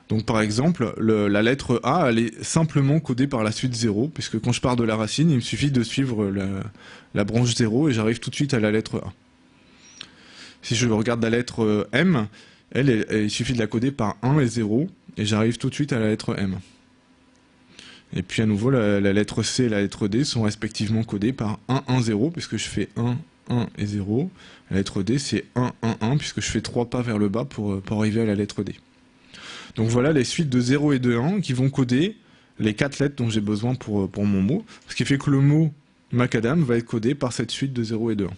Donc par exemple, la lettre A, elle est simplement codée par la suite 0, puisque quand je pars de la racine, il me suffit de suivre la branche 0 et j'arrive tout de suite à la lettre A. Si je regarde la lettre M, il suffit de la coder par 1 et 0, et j'arrive tout de suite à la lettre M. Et puis à nouveau, la lettre C et la lettre D sont respectivement codées par 1, 1, 0, puisque je fais 1, 1 et 0. La lettre D, c'est 1, 1, 1, puisque je fais 3 pas vers le bas pour arriver à la lettre D. Donc voilà les suites de 0 et de 1 qui vont coder les 4 lettres dont j'ai besoin pour mon mot, ce qui fait que le mot macadam va être codé par cette suite de 0 et de 1.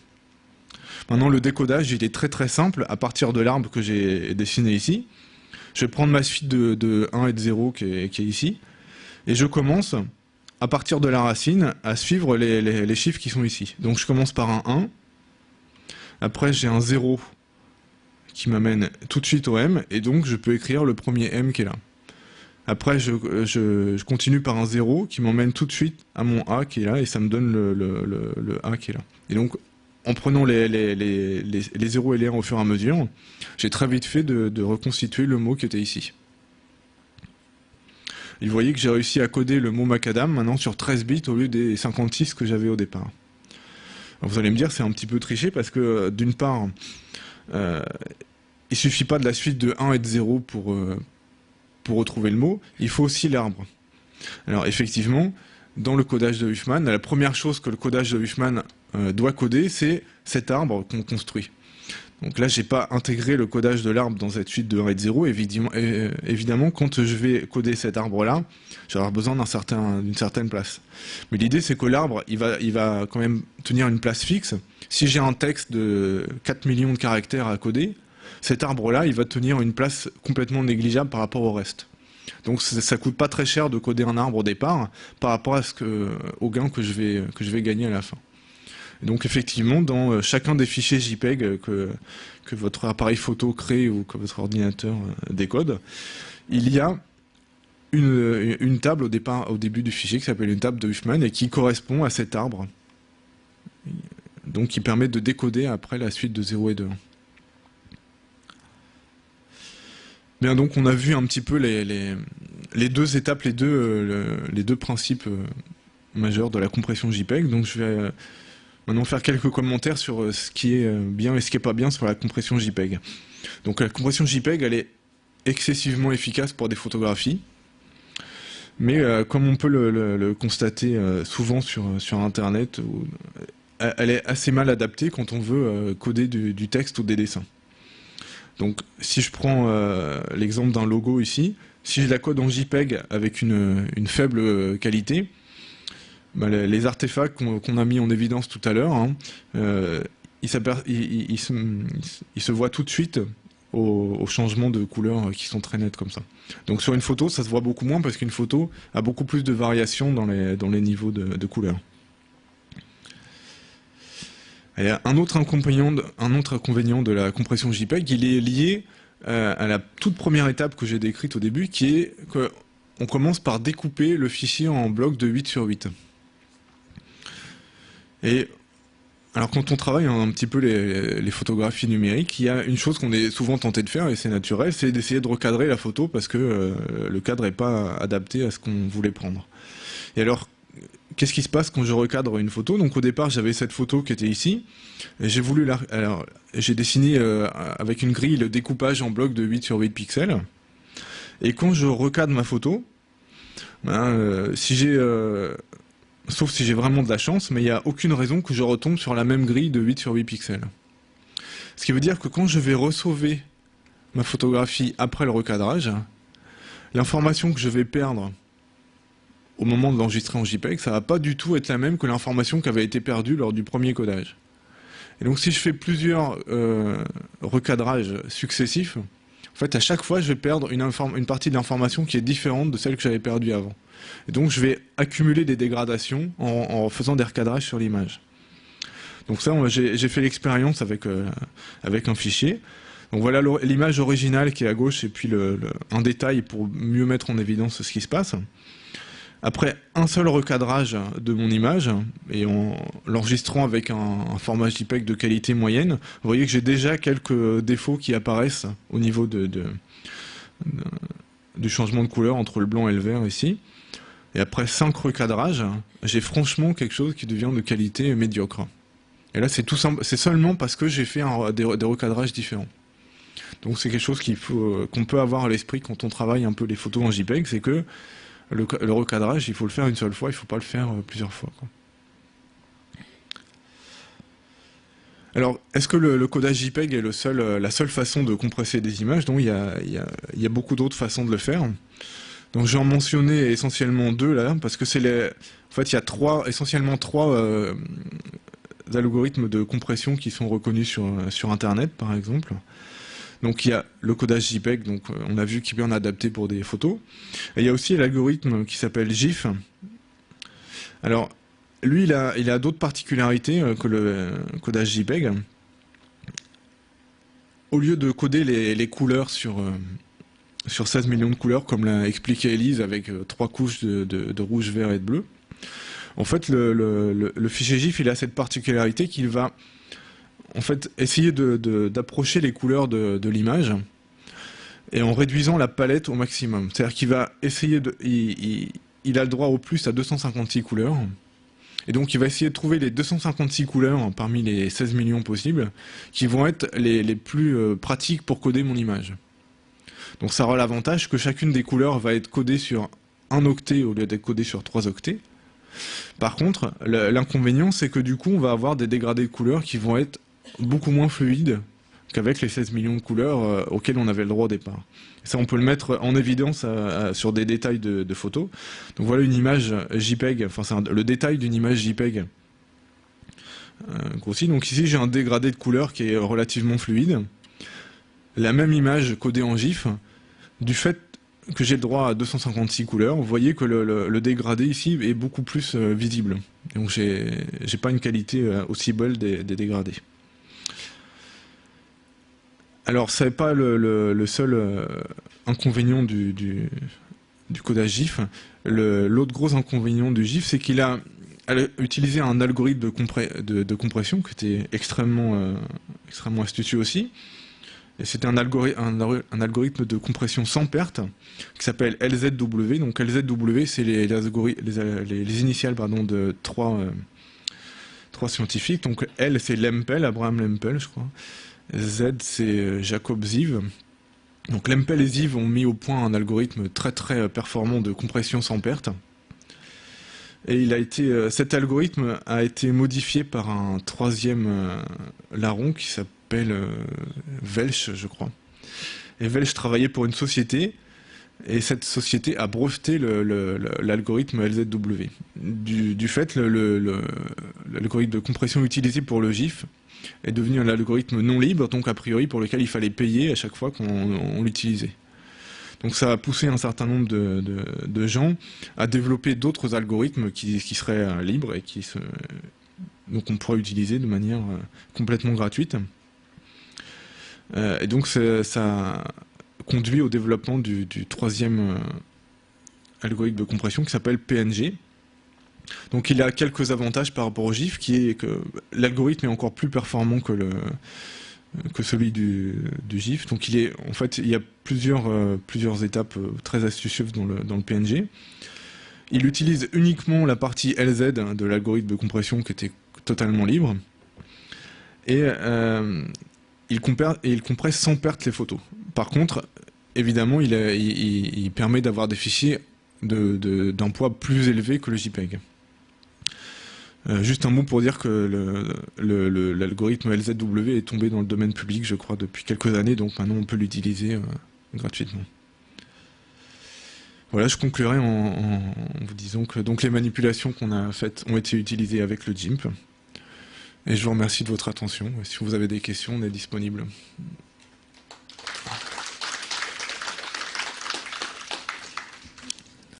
Maintenant le décodage il est très très simple à partir de l'arbre que j'ai dessiné ici. Je vais prendre ma suite de 1 et de 0 qui est ici, et je commence à partir de la racine à suivre les chiffres qui sont ici. Donc je commence par un 1, après j'ai un 0 qui m'amène tout de suite au M, et donc je peux écrire le premier M qui est là. Après je continue par un 0 qui m'emmène tout de suite à mon A qui est là, et ça me donne le A qui est là. Et donc en prenant les 0 et les 1 au fur et à mesure, j'ai très vite fait de reconstituer le mot qui était ici. Et vous voyez que j'ai réussi à coder le mot macadam maintenant sur 13 bits au lieu des 56 que j'avais au départ. Alors vous allez me dire c'est un petit peu triché parce que d'une part, il suffit pas de la suite de 1 et de 0 pour retrouver le mot, il faut aussi l'arbre. Alors effectivement, dans le codage de Huffman, la première chose que le codage de Huffman doit coder, c'est cet arbre qu'on construit. Donc là, j'ai pas intégré le codage de l'arbre dans cette suite de 1 et de 0. Évidemment, quand je vais coder cet arbre-là, j'aurai besoin d'une certaine place. Mais l'idée, c'est que l'arbre, il va quand même tenir une place fixe. Si j'ai un texte de 4 millions de caractères à coder, cet arbre-là, il va tenir une place complètement négligeable par rapport au reste. Donc ça coûte pas très cher de coder un arbre au départ par rapport au gain que je vais gagner à la fin. Donc effectivement, dans chacun des fichiers JPEG que votre appareil photo crée ou que votre ordinateur décode, il y a une table au début du fichier qui s'appelle une table de Huffman et qui correspond à cet arbre. Donc qui permet de décoder après la suite de 0 et de 1. Bien, donc on a vu un petit peu les deux étapes, les deux principes majeurs de la compression JPEG. Donc je vais maintenant faire quelques commentaires sur ce qui est bien et ce qui est pas bien sur la compression JPEG. Donc la compression JPEG, elle est excessivement efficace pour des photographies, mais comme on peut le constater souvent sur Internet, elle est assez mal adaptée quand on veut coder du texte ou des dessins. Donc si je prends l'exemple d'un logo ici, si je la code en JPEG avec une faible qualité, bah, les artefacts qu'on a mis en évidence tout à l'heure, hein, ils se voient tout de suite aux changements de couleurs qui sont très nets comme ça. Donc sur une photo, ça se voit beaucoup moins parce qu'une photo a beaucoup plus de variations dans les niveaux de couleurs. Et un autre inconvénient de la compression JPEG, il est lié à la toute première étape que j'ai décrite au début, qui est qu'on commence par découper le fichier en blocs de 8 sur 8. Et alors quand on travaille un petit peu les photographies numériques, il y a une chose qu'on est souvent tenté de faire, et c'est naturel, c'est d'essayer de recadrer la photo parce que le cadre n'est pas adapté à ce qu'on voulait prendre. Et alors, qu'est-ce qui se passe quand je recadre une photo? Donc au départ, j'avais cette photo qui était ici, et j'ai dessiné avec une grille le découpage en blocs de 8 sur 8 pixels. Et quand je recadre ma photo, sauf si j'ai vraiment de la chance, mais il n'y a aucune raison que je retombe sur la même grille de 8 sur 8 pixels. Ce qui veut dire que quand je vais resauver ma photographie après le recadrage, l'information que je vais perdre au moment de l'enregistrer en JPEG, ça va pas du tout être la même que l'information qui avait été perdue lors du premier codage. Et donc si je fais plusieurs recadrages successifs, en fait à chaque fois je vais perdre une partie de l'information qui est différente de celle que j'avais perdue avant. Et donc je vais accumuler des dégradations en faisant des recadrages sur l'image. Donc ça, j'ai fait l'expérience avec un fichier. Donc voilà l'image originale qui est à gauche et puis un détail pour mieux mettre en évidence ce qui se passe. Après un seul recadrage de mon image, et en l'enregistrant avec un format JPEG de qualité moyenne, vous voyez que j'ai déjà quelques défauts qui apparaissent au niveau du changement de couleur entre le blanc et le vert ici. Et après 5 recadrages, j'ai franchement quelque chose qui devient de qualité médiocre. Et là, c'est seulement parce que j'ai fait des recadrages différents. Donc c'est quelque chose qu'on peut avoir à l'esprit quand on travaille un peu les photos en JPEG, c'est que le recadrage, il faut le faire une seule fois, il ne faut pas le faire plusieurs fois, quoi. Alors, est-ce que le codage JPEG est la seule façon de compresser des images? Non, il y a beaucoup d'autres façons de le faire. Donc je vais en mentionner essentiellement deux là, parce que en fait, il y a essentiellement trois algorithmes de compression qui sont reconnus sur Internet, par exemple. Donc il y a le codage JPEG, donc on a vu qu'il peut en adapter pour des photos. Et il y a aussi l'algorithme qui s'appelle GIF. Alors lui, il a d'autres particularités que le codage JPEG. Au lieu de coder les couleurs sur 16 millions de couleurs, comme l'a expliqué Elise, avec 3 couches de rouge, vert et de bleu, en fait le fichier GIF, il a cette particularité qu'il va en fait essayer d'approcher les couleurs de l'image et en réduisant la palette au maximum. C'est-à-dire qu'il va essayer il a le droit au plus à 256 couleurs, et donc il va essayer de trouver les 256 couleurs parmi les 16 millions possibles qui vont être les plus pratiques pour coder mon image. Donc ça aura l'avantage que chacune des couleurs va être codée sur 1 octet au lieu d'être codée sur 3 octets. Par contre, l'inconvénient, c'est que du coup, on va avoir des dégradés de couleurs qui vont être beaucoup moins fluides qu'avec les 16 millions de couleurs auxquelles on avait le droit au départ. Et ça, on peut le mettre en évidence sur des détails de photos. Donc voilà une image JPEG, enfin c'est le détail d'une image JPEG grossi. Donc ici, j'ai un dégradé de couleurs qui est relativement fluide. La même image codée en GIF, du fait que j'ai le droit à 256 couleurs, vous voyez que le dégradé ici est beaucoup plus visible. Donc j'ai pas une qualité aussi belle des dégradés. Alors c'est pas le seul inconvénient du codage GIF. L'autre gros inconvénient du GIF, c'est qu'il a utilisé un algorithme de compression qui était extrêmement astucieux aussi. Et c'était un algorithme de compression sans perte qui s'appelle LZW. Donc LZW, c'est les initiales de trois trois scientifiques. Donc L, c'est Lempel, Abraham Lempel, je crois. Z, c'est Jacob Ziv. Donc Lempel et Ziv ont mis au point un algorithme très très performant de compression sans perte. Et cet algorithme a été modifié par un troisième larron qui s'appelle Welch, je crois. Et Welch travaillait pour une société, et cette société a breveté l'algorithme LZW. Du fait, l'algorithme de compression utilisé pour le GIF est devenu un algorithme non libre, donc a priori pour lequel il fallait payer à chaque fois qu'on l'utilisait. Donc ça a poussé un certain nombre de gens à développer d'autres algorithmes qui seraient libres et donc on pourrait utiliser de manière complètement gratuite. Et donc ça conduit au développement du troisième algorithme de compression qui s'appelle PNG. Donc il a quelques avantages par rapport au GIF, qui est que l'algorithme est encore plus performant que celui du GIF. Donc il y a plusieurs étapes très astucieuses dans le PNG. Il utilise uniquement la partie LZ de l'algorithme de compression qui était totalement libre. Et il compresse sans perte les photos. Par contre, évidemment, il permet d'avoir des fichiers d'un poids plus élevé que le JPEG. Juste un mot pour dire que l'algorithme LZW est tombé dans le domaine public, je crois, depuis quelques années, donc maintenant on peut l'utiliser gratuitement. Voilà, je conclurai en vous disant que donc, les manipulations qu'on a faites ont été utilisées avec le GIMP. Et je vous remercie de votre attention. Et si vous avez des questions, on est disponible.